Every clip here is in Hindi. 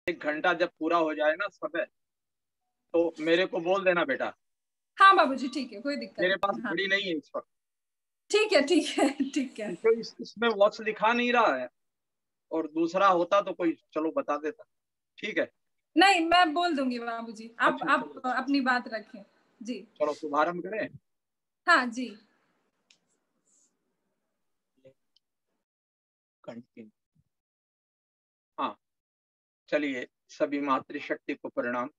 1 घंटा जब पूरा हो जाए ना समय, तो मेरे को बोल देना बेटा। हाँ बाबूजी, ठीक है, कोई दिक्कत मेरे पास नहीं। हाँ घड़ी नहीं है इस वक्त, ठीक है, ठीक है, ठीक है। क्योंकि इसमें वक्त दिखा नहीं रहा है, और दूसरा होता तो कोई चलो बता देता। ठीक है। नहीं, मैं बोल दूंगी बाबूजी, अच्छा आप चलो, अपनी बात रखें। जी। चलो शुभारंभ करें। हाँ जी। कंटिन्यू। हाँ, चलिए सभी मातृशक्ति को प्रणाम।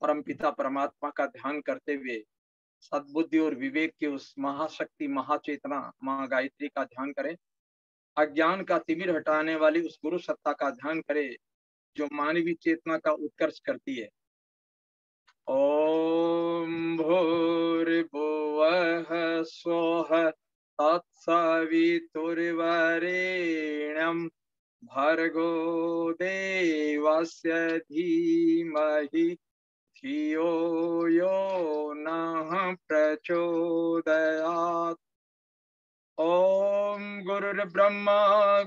परम पिता परमात्मा का ध्यान करते हुए सद्बुद्धि और विवेक की उस महाशक्ति महाचेतना माँ गायत्री का ध्यान करें। अज्ञान का तिमिर हटाने वाली उस गुरु सत्ता का ध्यान करें, जो मानवीय चेतना का उत्कर्ष करती है। ओम भूर्भुवः स्वः तत्सवितुर्वरेण्यं भर्गो देवस्य धीमहि धियो यो नः प्रचोदयात्। ओम गुरुर्ब्रह्मा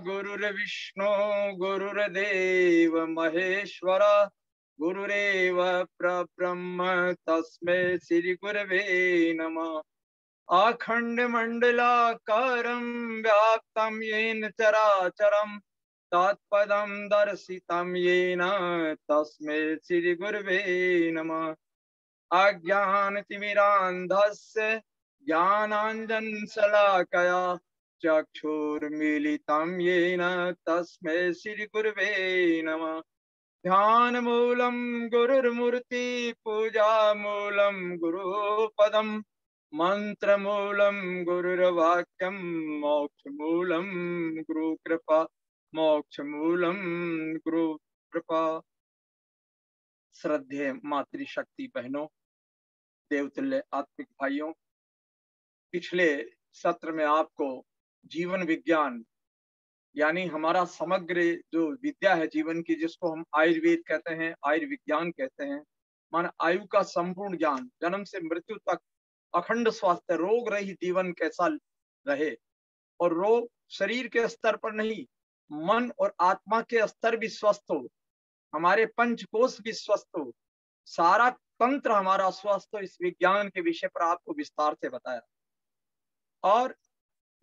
गुरुर्विष्णु गुरुर्देव महेश्वर गुरुरेव परब्रह्म तस्मै श्री गुरवे नमः। अखण्डमण्डलाकारं व्याप्तं येन चराचरं तत्पदं दर्शितं येन तस्मै श्री गुरवे नमः। अज्ञानतिमिरान्धस्य ज्ञानाञ्जनशलाकया चक्षुर्मीलितं येन तस्मै श्रीगुरवे नमः। ध्यानमूलं गुरुर्मूर्ति पूजामूलं गुरुपदं मन्त्रमूलं गुरुर्वाक्यं मोक्षमूलं गुरुकृपा मोक्षमूलं गुरुकृपा। श्रद्धेय मातृशक्ति बहनों, देवतुल्य आत्मिक भाइयों, पिछले सत्र में आपको जीवन विज्ञान यानी हमारा समग्र जो विद्या है जीवन की, जिसको हम आयुर्वेद कहते हैं, आयुर्विज्ञान कहते हैं, माना आयु का संपूर्ण ज्ञान, जन्म से मृत्यु तक अखंड स्वास्थ्य, रोग रहित जीवन कैसा रहे, और रोग शरीर के स्तर पर नहीं, मन और आत्मा के स्तर भी स्वस्थ हो, हमारे पंचकोश भी स्वस्थ हो, सारा तंत्र हमारा स्वस्थ हो, इस विज्ञान के विषय पर आपको विस्तार से बताया। और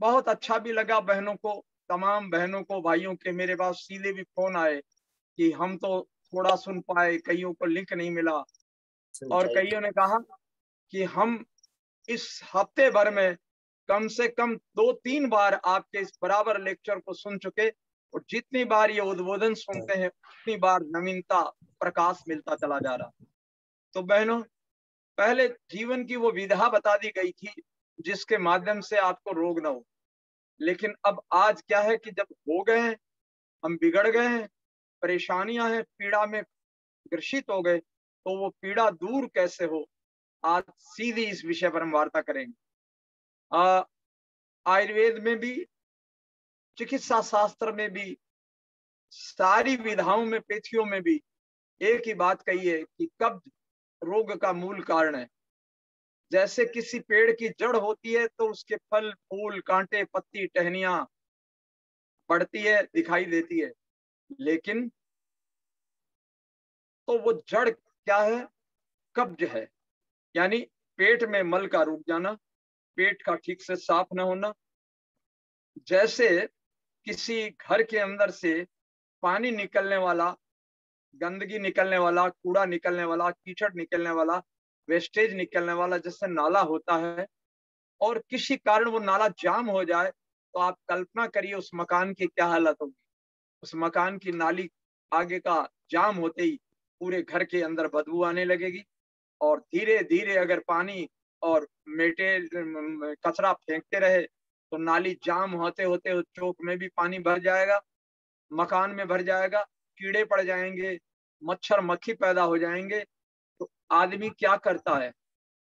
बहुत अच्छा भी लगा बहनों को, तमाम बहनों को, भाइयों के मेरे पास सीधे भी फोन आए कि हम तो थोड़ा सुन पाए, कईयों को लिंक नहीं मिला, और कईयों ने कहा कि हम इस हफ्ते भर में कम से कम 2-3 बार आपके इस बराबर लेक्चर को सुन चुके, और जितनी बार ये उद्बोधन सुनते हैं उतनी बार नवीनता प्रकाश मिलता चला जा रहा। तो बहनों, पहले जीवन की वो विधा बता दी गई थी जिसके माध्यम से आपको रोग न हो, लेकिन अब आज क्या है कि जब हो गए हैं, हम बिगड़ गए हैं, परेशानियां हैं, पीड़ा में ग्रसित हो गए, तो वो पीड़ा दूर कैसे हो, आज सीधी इस विषय पर हम वार्ता करेंगे। आयुर्वेद में भी, चिकित्सा शास्त्र में भी, सारी विधाओं में, पेथियों में भी एक ही बात कही है कि कब्ज रोग का मूल कारण है। जैसे किसी पेड़ की जड़ होती है तो उसके फल फूल कांटे पत्ती टहनियां बढ़ती है, दिखाई देती है, लेकिन तो वो जड़ क्या है? कब्ज है, यानी पेट में मल का रुक जाना, पेट का ठीक से साफ न होना। जैसे किसी घर के अंदर से पानी निकलने वाला, गंदगी निकलने वाला, कूड़ा निकलने वाला, कीचड़ निकलने वाला, वेस्टेज निकलने वाला, जैसे नाला होता है, और किसी कारण वो नाला जाम हो जाए, तो आप कल्पना करिए उस मकान की क्या हालत होगी। उस मकान की नाली आगे का जाम होते ही पूरे घर के अंदर बदबू आने लगेगी, और धीरे धीरे अगर पानी और मेटेल कचरा फेंकते रहे तो नाली जाम होते होते उस चौक में भी पानी भर जाएगा, मकान में भर जाएगा, कीड़े पड़ जाएंगे, मच्छर मक्खी पैदा हो जाएंगे। तो आदमी क्या करता है?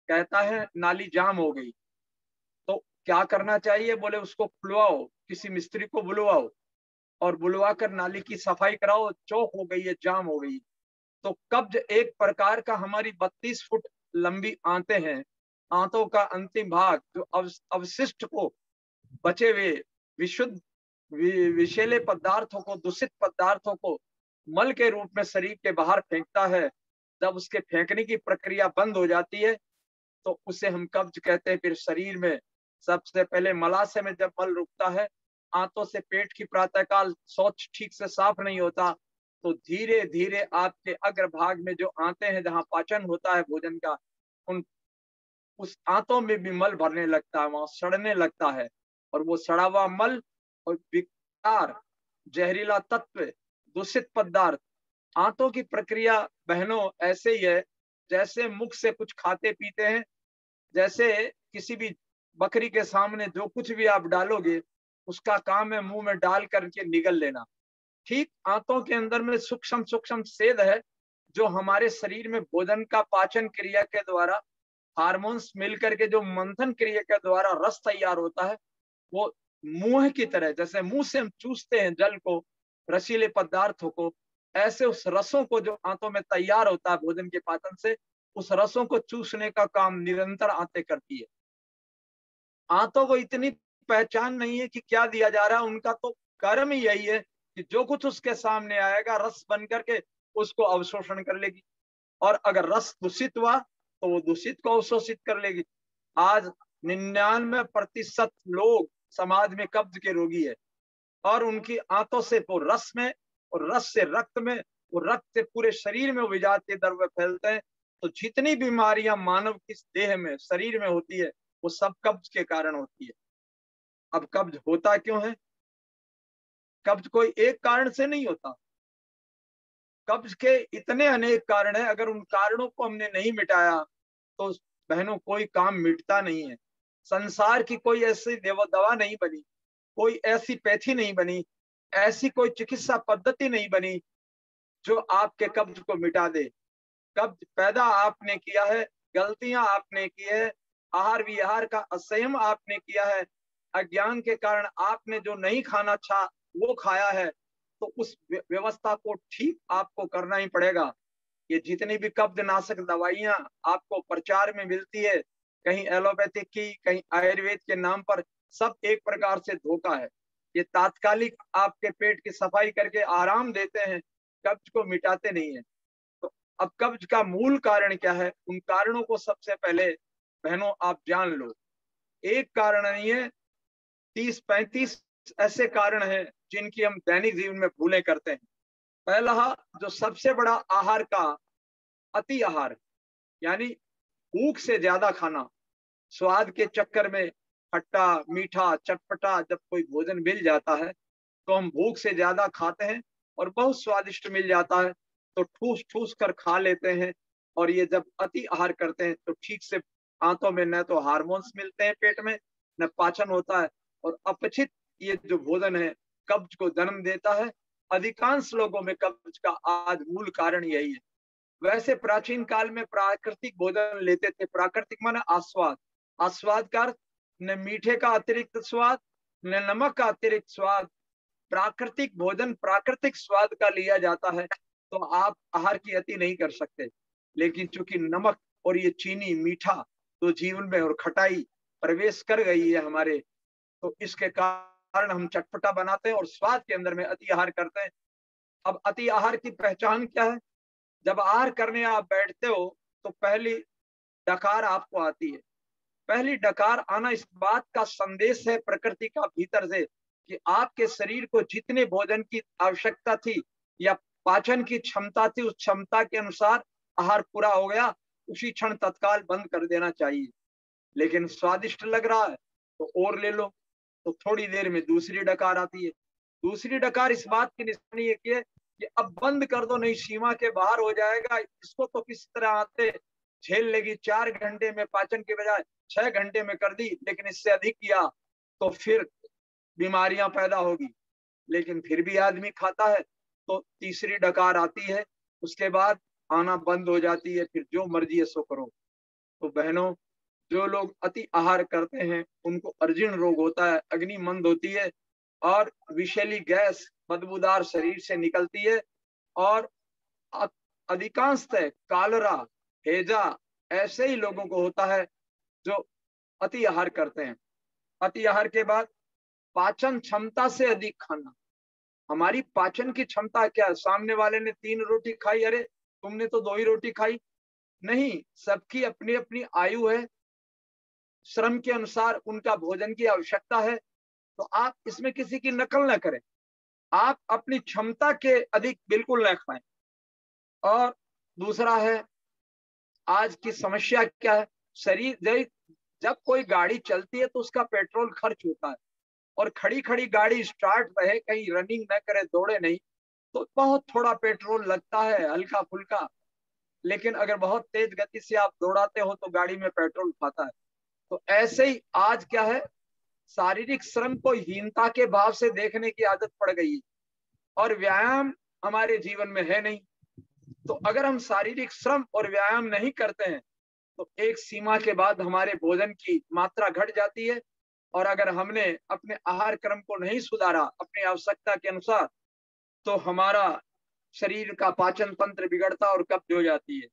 कहता है नाली जाम हो गई, तो क्या करना चाहिए? बोले उसको खुलवाओ, किसी मिस्त्री को बुलवाओ, और बुलवा कर नाली की सफाई कराओ, चौक हो गई है, जाम हो गई। तो कब्ज एक प्रकार का, हमारी 32 फुट लंबी आंतें हैं, आंतों का अंतिम भाग जो अवशिष्ट को, बचे हुए विशुद्ध विषैले पदार्थों को, दूषित पदार्थों को मल के रूप में शरीर के बाहर फेंकता है, जब उसके फेंकने की प्रक्रिया बंद हो जाती है तो उसे हम कब्ज कहते हैं। फिर शरीर में सबसे पहले मलाशय में जब मल रुकता है, आंतों से पेट की प्रातःकाल शौच ठीक से साफ नहीं होता, तो धीरे धीरे आपके अग्रभाग में जो आंतें हैं, जहां पाचन होता है भोजन का, उन उस आंतों में भी मल भरने लगता है, वहां सड़ने लगता है। और वो सड़ा हुआ मल और विकार, जहरीला तत्व, दूषित पदार्थ, आंतों की प्रक्रिया बहनों ऐसे ही है जैसे मुख से कुछ खाते पीते हैं। जैसे किसी भी बकरी के सामने जो कुछ भी आप डालोगे, उसका काम है मुंह में डाल करके निगल लेना। ठीक आंतों के अंदर में सूक्ष्म सूक्ष्म छेद है, जो हमारे शरीर में भोजन का पाचन क्रिया के द्वारा हार्मोन्स मिलकर के जो मंथन क्रिया के द्वारा रस तैयार होता है, वो मुंह की तरह, जैसे मुंह से हम चूसते हैं जल को, रसीले पदार्थों को, ऐसे उस रसों को जो आंतों में तैयार होता है भोजन के पाचन से, उस रसों को चूसने का काम निरंतर आंतें करती है। आंतों को इतनी पहचान नहीं है कि क्या दिया जा रहा है, उनका तो कर्म ही यही है कि जो कुछ उसके सामने आएगा रस बन करके उसको अवशोषण कर लेगी। और अगर रस दूषित हुआ तो वो दूषित को अवशोषित कर लेगी। आज 99% लोग समाज में कब्ज के रोगी है, और उनकी आंतों से वो रस में, और रस से रक्त में, वो रक्त से पूरे शरीर में विजातीय द्रव्य फैलते हैं। तो जितनी बीमारियां मानव की देह में, शरीर में होती है, वो सब कब्ज के कारण होती है। अब कब्ज होता क्यों है? कब्ज कोई एक कारण से नहीं होता। कब्ज के इतने अनेक कारण है, अगर उन कारणों को हमने नहीं मिटाया तो बहनों कोई काम मिटता नहीं है। संसार की कोई ऐसी दवा नहीं बनी, कोई ऐसी पैथी नहीं बनी, ऐसी कोई चिकित्सा पद्धति नहीं बनी जो आपके कब्ज को मिटा दे। कब्ज पैदा आपने किया है, गलतियां आपने की है, आहार विहार का असंयम आपने किया है, अज्ञान के कारण आपने जो नहीं खाना था वो खाया है, तो उस व्यवस्था को ठीक आपको करना ही पड़ेगा। ये जितनी भी कब्ज नाशक दवाइयां आपको प्रचार में मिलती है, कहीं एलोपैथिक की, कहीं आयुर्वेद के नाम पर, सब एक प्रकार से धोखा है। ये तात्कालिक आपके पेट की सफाई करके आराम देते हैं, कब्ज को मिटाते नहीं है। तो अब कब्ज का मूल कारण क्या है, उन कारणों को सबसे पहले बहनों आप जान लो। एक कारण नहीं है, 30-35 ऐसे कारण हैं जिनकी हम दैनिक जीवन में भूलें करते हैं। पहला, जो सबसे बड़ा आहार का अति आहार, यानी भूख से ज्यादा खाना। स्वाद के चक्कर में खट्टा मीठा चटपटा जब कोई भोजन मिल जाता है तो हम भूख से ज्यादा खाते हैं, और बहुत स्वादिष्ट मिल जाता है तो ठूस ठूस कर खा लेते हैं। और ये जब अति आहार करते हैं तो ठीक से आंतों में न तो हार्मोन्स मिलते हैं पेट में, न पाचन होता है, और अपचित ये जो भोजन है कब्ज को जन्म देता है। अधिकांश लोगों में कब्ज का आज मूल कारण यही है। वैसे प्राचीन काल में प्राकृतिक भोजन लेते थे। प्राकृतिक माने आस्वाद, आस्वाद का अर्थ न मीठे का अतिरिक्त स्वाद, न नमक का अतिरिक्त स्वाद। प्राकृतिक भोजन प्राकृतिक स्वाद का लिया जाता है, तो आप आहार की अति नहीं कर सकते। लेकिन चूंकि नमक और ये चीनी मीठा तो जीवन में, और खटाई प्रवेश कर गई है हमारे, तो इसके कारण हम चटपटा बनाते हैं और स्वाद के अंदर में अति आहार करते हैं। अब अति आहार की पहचान क्या है? जब आहार करने आप बैठते हो तो पहली डकार आपको आती है। पहली डकार आना इस बात का संदेश है प्रकृति का भीतर से कि आपके शरीर को जितने भोजन की आवश्यकता थी या पाचन की क्षमता थी, उस क्षमता के अनुसार आहार पूरा हो गया, उसी क्षण तत्काल बंद कर देना चाहिए। लेकिन स्वादिष्ट लग रहा है तो और ले लो, तो थोड़ी देर में दूसरी डकार आती है। दूसरी डकार इस बात की निशानी है कि अब बंद कर दो, नहीं सीमा के बाहर हो जाएगा, इसको तो किस तरह आते झेल लेगी। 4 घंटे में पाचन के बजाय 6 घंटे में कर दी, लेकिन इससे अधिक किया तो फिर बीमारियां पैदा होगी। लेकिन फिर भी आदमी खाता है, तो तीसरी डकार आती है, उसके बाद आना बंद हो जाती है, फिर जो मर्जी है सो करो। तो बहनों, जो लोग अति आहार करते हैं उनको अर्जिन रोग होता है, अग्नि मंद होती है, और विषैली गैस बदबूदार शरीर से निकलती है, और अधिकांशतः कालरा, हैजा ऐसे ही लोगों को होता है जो अति आहार करते हैं। अति आहार के बाद पाचन क्षमता से अधिक खाना, हमारी पाचन की क्षमता क्या है? सामने वाले ने 3 रोटी खाई, अरे तुमने तो 2 ही रोटी खाई। नहीं, सबकी अपनी अपनी आयु है, श्रम के अनुसार उनका भोजन की आवश्यकता है। तो आप इसमें किसी की नकल न करें, आप अपनी क्षमता के अधिक बिल्कुल न खाएं। और दूसरा है, आज की समस्या क्या है? शरीर जब कोई गाड़ी चलती है तो उसका पेट्रोल खर्च होता है, और खड़ी खड़ी गाड़ी स्टार्ट रहे, कहीं रनिंग न करे, दौड़े नहीं, तो बहुत थोड़ा पेट्रोल लगता है, हल्का फुल्का। लेकिन अगर बहुत तेज गति से आप दौड़ाते हो तो गाड़ी में पेट्रोल खाता है। तो ऐसे ही आज क्या है, शारीरिक श्रम को हीनता के भाव से देखने की आदत पड़ गई है, और व्यायाम हमारे जीवन में है नहीं। तो अगर हम शारीरिक श्रम और व्यायाम नहीं करते हैं तो एक सीमा के बाद हमारे भोजन की मात्रा घट जाती है, और अगर हमने अपने आहार क्रम को नहीं सुधारा अपनी आवश्यकता के अनुसार, तो हमारा शरीर का पाचन तंत्र बिगड़ता और कब्ज हो जाती है।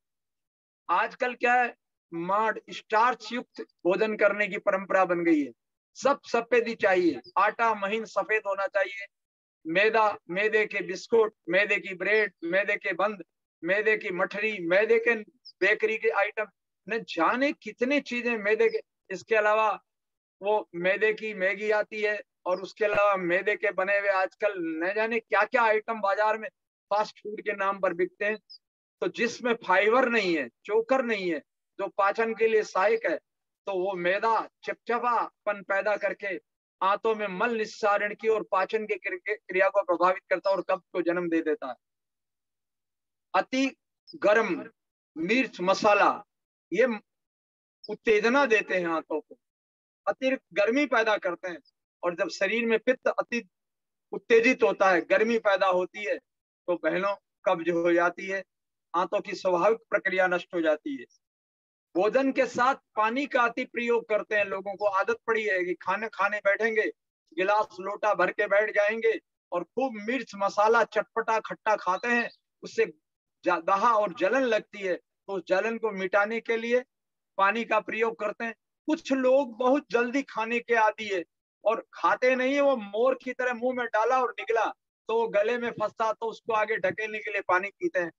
आजकल क्या है, माड़ स्टार्च युक्त भोजन करने की परंपरा बन गई है। सब सफेदी चाहिए, आटा महीन सफेद होना चाहिए, मैदा, मैदे के बिस्कुट, मैदे की ब्रेड, मैदे के बंद, मैदे की मठरी, मैदे के बेकरी के आइटम, न जाने कितनी चीजें मैदे के। इसके अलावा वो मैदे की मैगी आती है, और उसके अलावा मैदे के बने हुए आजकल न जाने क्या क्या आइटम बाजार में फास्ट फूड के नाम पर बिकते हैं। तो जिसमें फाइबर नहीं है, चोकर नहीं है, जो पाचन के लिए सहायक है, तो वो मैदा चिपचिपापन पैदा करके आंतों में मल निस्सारण की और पाचन की क्रिया को प्रभावित करता है और कब्ज को जन्म दे देता है। अति गर्म मिर्च मसाला, ये उत्तेजना देते हैं आंतों को, अतिरिक्त गर्मी पैदा करते हैं, और जब शरीर में पित्त अति उत्तेजित होता है, गर्मी पैदा होती है, तो बहनों कब्ज हो जाती है, आंतों की स्वाभाविक प्रक्रिया नष्ट हो जाती है। भोजन के साथ पानी का अति प्रयोग करते हैं, लोगों को आदत पड़ी है कि खाने खाने बैठेंगे, गिलास लोटा भर के बैठ जाएंगे और खूब मिर्च मसाला चटपटा खट्टा खाते हैं, उससे दाह और जलन लगती है, तो उस जलन को मिटाने के लिए पानी का प्रयोग करते हैं। कुछ लोग बहुत जल्दी खाने के आदी है और खाते नहीं है, वो मोर की तरह मुंह में डाला और निकला, तो वो गले में फंसता, तो उसको आगे ढकेलने के लिए पानी पीते हैं।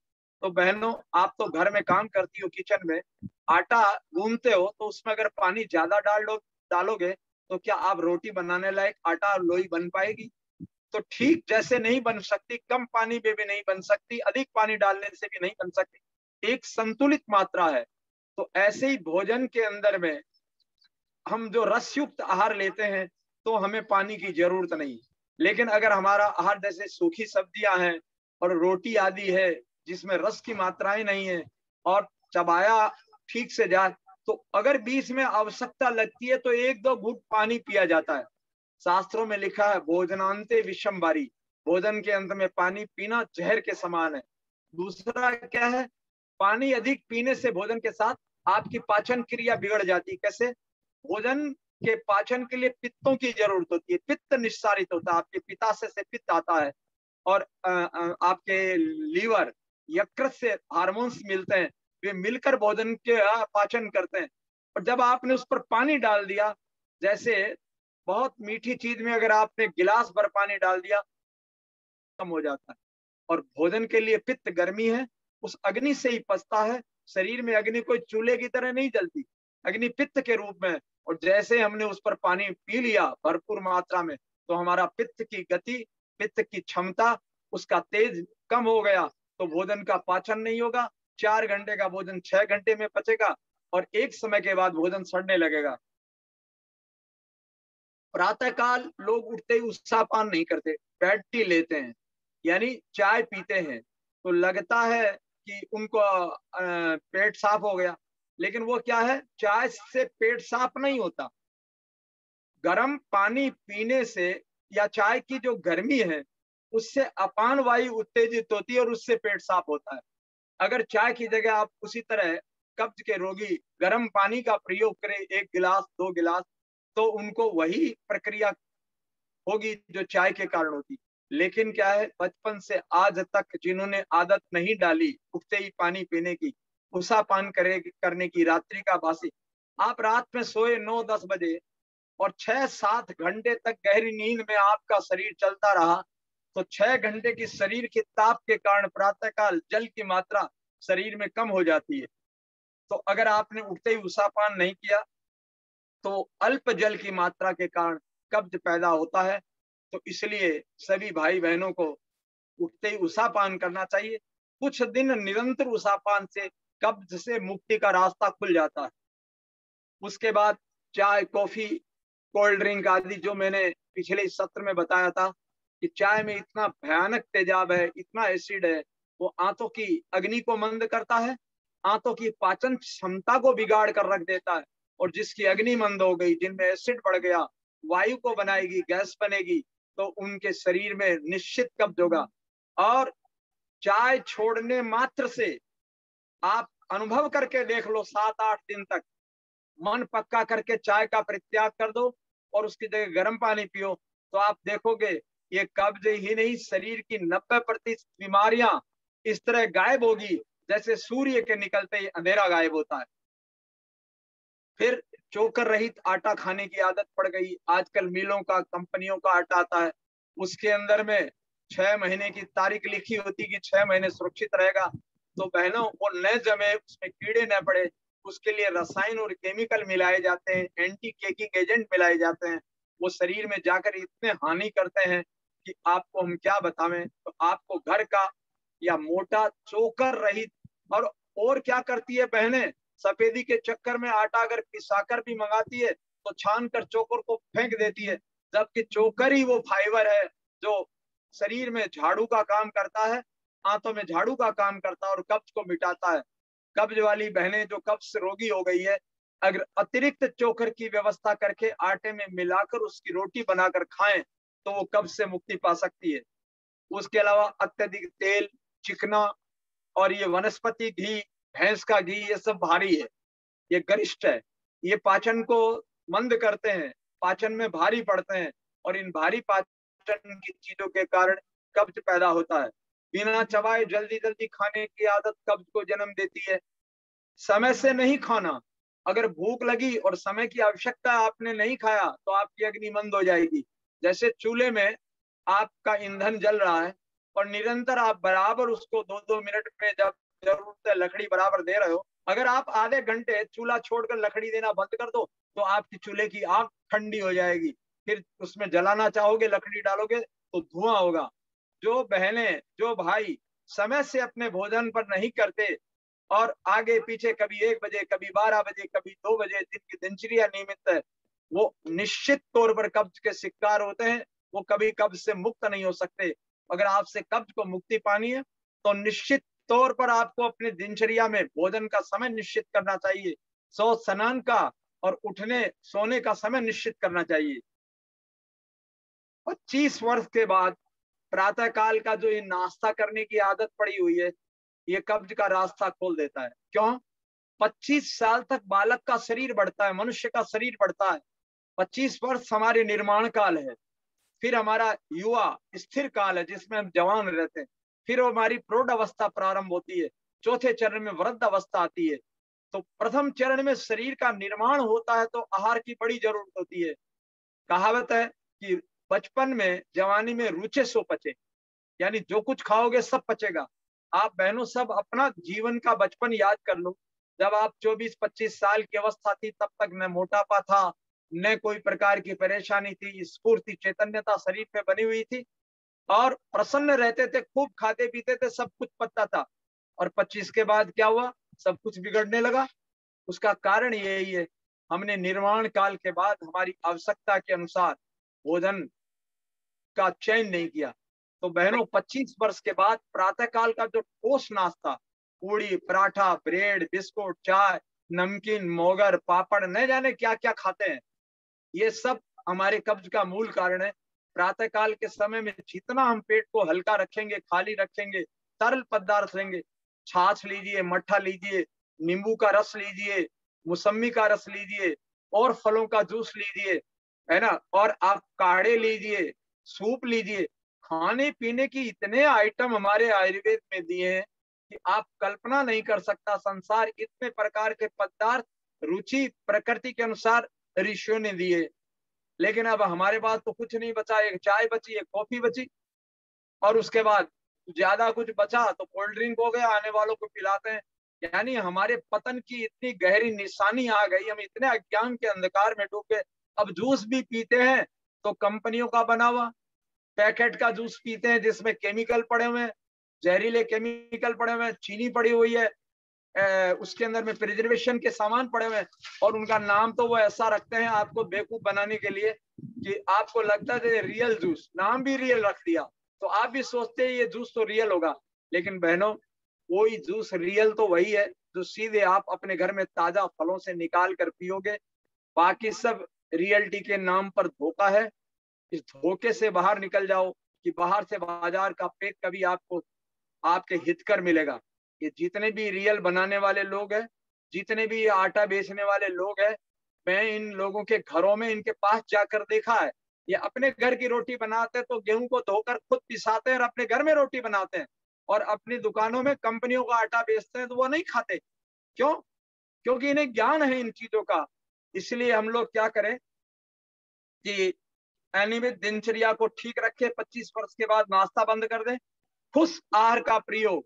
तो बहनों, आप तो घर में काम करती हो, किचन में आटा गूंथते हो, तो उसमें अगर पानी ज्यादा डालोगे तो क्या आप रोटी बनाने लायक आटा और लोई बन पाएगी? तो ठीक जैसे नहीं बन सकती, कम पानी में भी नहीं बन सकती, अधिक पानी डालने से भी नहीं बन सकती, एक संतुलित मात्रा है। तो ऐसे ही भोजन के अंदर में हम जो रसयुक्त आहार लेते हैं तो हमें पानी की जरूरत नहीं। लेकिन अगर हमारा आहार जैसे सूखी सब्जियां हैं और रोटी आदि है जिसमें रस की मात्राएं नहीं है और चबाया ठीक से जाए, तो अगर बीच में आवश्यकता लगती है तो 1-2 घूंट पानी पिया जाता है। शास्त्रों में लिखा है भोजनांते विषम बारी, भोजन के अंत में पानी पीना जहर के समान है। दूसरा क्या है, पानी अधिक पीने से भोजन के साथ आपकी पाचन क्रिया बिगड़ जाती है। कैसे? भोजन के पाचन के लिए पित्तों की जरूरत होती है, पित्त निस्सारित होता है, आपके पित्ताशय से पित्त आता है, और आपके लीवर यकृत से हार्मोन्स मिलते हैं, वे मिलकर भोजन के पाचन करते हैं। और जब आपने उस पर पानी डाल दिया, जैसे बहुत मीठी चीज में अगर आपने गिलास भर पानी डाल दिया, कम हो जाता है। और भोजन के लिए पित्त गर्मी है, उस अग्नि से ही पचता है। शरीर में अग्नि कोई चूल्हे की तरह नहीं जलती, अग्नि पित्त के रूप में। और जैसे हमने उस पर पानी पी लिया भरपूर मात्रा में, तो हमारा पित्त की गति, पित्त की क्षमता, उसका तेज कम हो गया, तो भोजन का पाचन नहीं होगा। 4 घंटे का भोजन 6 घंटे में पचेगा और एक समय के बाद भोजन सड़ने लगेगा। प्रातःकाल लोग उठते ही उत्साहपान नहीं करते, बेड टी लेते हैं, यानी चाय पीते हैं, तो लगता है कि उनको पेट साफ हो गया। लेकिन वो क्या है, चाय से पेट साफ नहीं होता। गर्म पानी पीने से या चाय की जो गर्मी है उससे अपान वायु उत्तेजित होती है और उससे पेट साफ होता है। अगर चाय की जगह आप उसी तरह कब्ज के रोगी गर्म पानी का प्रयोग करें, 1 गिलास 2 गिलास, तो उनको वही प्रक्रिया होगी जो चाय के कारण होती। लेकिन क्या है, बचपन से आज तक जिन्होंने आदत नहीं डाली उठते ही पानी पीने की, उषा पान करने की, रात्रि का बासी, आप रात में सोए 9-10 बजे और 6-7 घंटे तक गहरी नींद में आपका शरीर चलता रहा, तो 6 घंटे की शरीर के ताप के कारण प्रातःकाल जल की मात्रा शरीर में कम हो जाती है। तो अगर आपने उठते ही उषापान नहीं किया तो अल्प जल की मात्रा के कारण कब्ज पैदा होता है। तो इसलिए सभी भाई बहनों को उठते ही उषापान करना चाहिए। कुछ दिन निरंतर उषापान से कब्ज से मुक्ति का रास्ता खुल जाता है। उसके बाद चाय, कॉफी, कोल्ड ड्रिंक आदि जो मैंने पिछले सत्र में बताया था कि चाय में इतना भयानक तेजाब है, इतना एसिड है, वो आंतों की अग्नि को मंद करता है, आंतों की पाचन क्षमता को बिगाड़ कर रख देता है। और जिसकी अग्नि मंद हो गई, जिनमें एसिड बढ़ गया, वायु को बनाएगी, गैस बनेगी, तो उनके शरीर में निश्चित कब्ज होगा। और चाय छोड़ने मात्र से आप अनुभव करके देख लो, 7-8 दिन तक मन पक्का करके चाय का परित्याग कर दो और उसकी जगह गर्म पानी पियो, तो आप देखोगे ये कब्ज ही नहीं, शरीर की 90% बीमारियां इस तरह गायब होगी जैसे सूर्य के निकलते ही अंधेरा गायब होता है। फिर चोकर रहित आटा खाने की आदत पड़ गई। आजकल मिलों का, कंपनियों का आटा आता है, उसके अंदर में 6 महीने की तारीख लिखी होती कि 6 महीने सुरक्षित रहेगा। तो बहनों, वो न जमे, उसमें कीड़े न पड़े, उसके लिए रसायन और केमिकल मिलाए जाते हैं, एंटी केकिंग एजेंट मिलाए जाते हैं। वो शरीर में जाकर इतने हानि करते हैं कि आपको हम क्या बतावें। तो आपको घर का या मोटा चोकर रहित, और क्या करती है बहनें, सफेदी के चक्कर में आटा अगर पिसाकर भी मंगाती है तो छान कर चोकर को फेंक देती है, जबकि चोकर ही वो फाइबर है जो शरीर में झाड़ू का काम करता है, आंतों में झाड़ू का काम करता है और कब्ज को मिटाता है। कब्ज वाली बहनें जो कब्ज से रोगी हो गई है, अगर अतिरिक्त चोकर की व्यवस्था करके आटे में मिलाकर उसकी रोटी बनाकर खाएं तो वो कब्ज से मुक्ति पा सकती है। उसके अलावा अत्यधिक तेल, चिकना और ये वनस्पति घी, भैंस का घी, ये सब भारी है, ये गरिष्ठ है, ये पाचन को मंद करते हैं, पाचन में भारी पड़ते हैं और इन भारी पाचन की चीजों के कारण कब्ज पैदा होता है। बिना चबाए जल्दी जल्दी खाने की आदत कब्ज को जन्म देती है। समय से नहीं खाना, अगर भूख लगी और समय की आवश्यकता आपने नहीं खाया तो आपकी अग्नि मंद हो जाएगी। जैसे चूल्हे में आपका ईंधन जल रहा है और निरंतर आप बराबर उसको 2-2 मिनट में जब जरूरत है लकड़ी बराबर दे रहे हो, अगर आप आधे घंटे चूल्हा छोड़कर लकड़ी देना बंद कर दो तो आपकी चूल्हे की आग ठंडी हो जाएगी। फिर उसमें जलाना चाहोगे, लकड़ी डालोगे तो धुआं होगा। जो बहनें, जो भाई समय से अपने भोजन पर नहीं करते और आगे पीछे कभी 1 बजे, कभी 12 बजे, कभी 2 बजे जिनकी दिनचर्या नियमित है, वो निश्चित तौर पर कब्ज के शिकार होते हैं। वो कभी कब्ज से मुक्त नहीं हो सकते। अगर आपसे कब्ज को मुक्ति पानी है तो निश्चित तौर पर आपको अपने दिनचर्या में भोजन का समय निश्चित करना चाहिए, शौच स्नान का और उठने सोने का समय निश्चित करना चाहिए। 25 वर्ष के बाद प्रातः काल का जो ये नाश्ता करने की आदत पड़ी हुई है, ये कब्ज का रास्ता खोल देता है। क्यों? 25 साल तक बालक का शरीर बढ़ता है, मनुष्य का शरीर बढ़ता है। 25 वर्ष हमारे निर्माण काल है, फिर हमारा युवा स्थिर काल है जिसमें हम जवान रहते हैं, फिर हमारी प्रौढ़ अवस्था प्रारंभ होती है, चौथे चरण में वृद्ध अवस्था आती है। तो प्रथम चरण में शरीर का निर्माण होता है तो आहार की बड़ी जरूरत होती है। कहावत है कि बचपन में, जवानी में रुचे सो पचे, यानी जो कुछ खाओगे सब पचेगा। आप बहनों सब अपना जीवन का बचपन याद कर लो। जब आप 24-25 साल की अवस्था थी तब तक न मोटापा था, न कोई प्रकार की परेशानी थी, स्फूर्ति चैतन्यता शरीर में बनी हुई थी और प्रसन्न रहते थे, खूब खाते पीते थे, सब कुछ पता था। और 25 के बाद क्या हुआ? सब कुछ बिगड़ने लगा। उसका कारण यही है, हमने निर्माण काल के बाद हमारी आवश्यकता के अनुसार भोजन का चयन नहीं किया। तो बहनों, 25 वर्ष के बाद प्रातः काल का जो ठोस नाश्ता, पूड़ी, पराठा, ब्रेड, बिस्कुट, चाय, नमकीन, मोगर, पापड़, न जाने क्या क्या खाते हैं, ये सब हमारे कब्ज का मूल कारण है। प्रातः काल के समय में जितना हम पेट को हल्का रखेंगे, खाली रखेंगे, तरल पदार्थ लेंगे, छाछ लीजिए, मट्ठा लीजिए, नींबू का रस लीजिए, मौसमी का रस लीजिए और फलों का जूस लीजिए, है ना, और आप काढ़े लीजिए, सूप लीजिए। खाने पीने की इतने आइटम हमारे आयुर्वेद में दिए हैं कि आप कल्पना नहीं कर सकता। संसार इतने प्रकार के पदार्थ रुचि प्रकृति के अनुसार ऋषियों ने दिए, लेकिन अब हमारे पास तो कुछ नहीं बचा। एक चाय बची, एक कॉफी बची। और उसके बाद ज्यादा कुछ बचा तो कोल्ड ड्रिंक हो गया, आने वालों को पिलाते हैं। यानी हमारे पतन की इतनी गहरी निशानी आ गई, हम इतने अज्ञान के अंधकार में डूबे। अब जूस भी पीते हैं तो कंपनियों का बना हुआ पैकेट का जूस पीते हैं, जिसमें केमिकल पड़े हुए हैं, जहरीले केमिकल पड़े हुए हैं, चीनी पड़ी हुई है, उसके अंदर में प्रिजर्वेशन के सामान पड़े हुए हैं। और उनका नाम तो वो ऐसा रखते हैं आपको बेवकूफ बनाने के लिए कि आपको लगता है रियल जूस, नाम भी रियल रख दिया, तो आप भी सोचते हैं ये जूस तो रियल होगा। लेकिन बहनों, कोई जूस रियल तो वही है जो सीधे आप अपने घर में ताजा फलों से निकाल कर पियोगे। बाकी सब रियलिटी के नाम पर धोखा है। इस धोखे से बाहर निकल जाओ कि बाहर से बाजार का पेट कभी आपको आपके हितकर मिलेगा। ये जितने भी रियल बनाने वाले लोग हैं, जितने भी आटा बेचने वाले लोग हैं, मैं इन लोगों के घरों में इनके पास जाकर देखा है। ये अपने घर की रोटी बनाते हैं तो गेहूं को धोकर खुद पिसाते हैं और अपने घर में रोटी बनाते हैं, और अपनी दुकानों में कंपनियों का आटा बेचते हैं तो वो नहीं खाते। क्यों? क्योंकि इन्हें ज्ञान है इन चीजों का। इसलिए हम लोग क्या करें कि अनियमित दिनचर्या को ठीक रखें, 25 वर्ष के बाद नाश्ता बंद कर दें, खुश आहार का प्रयोग,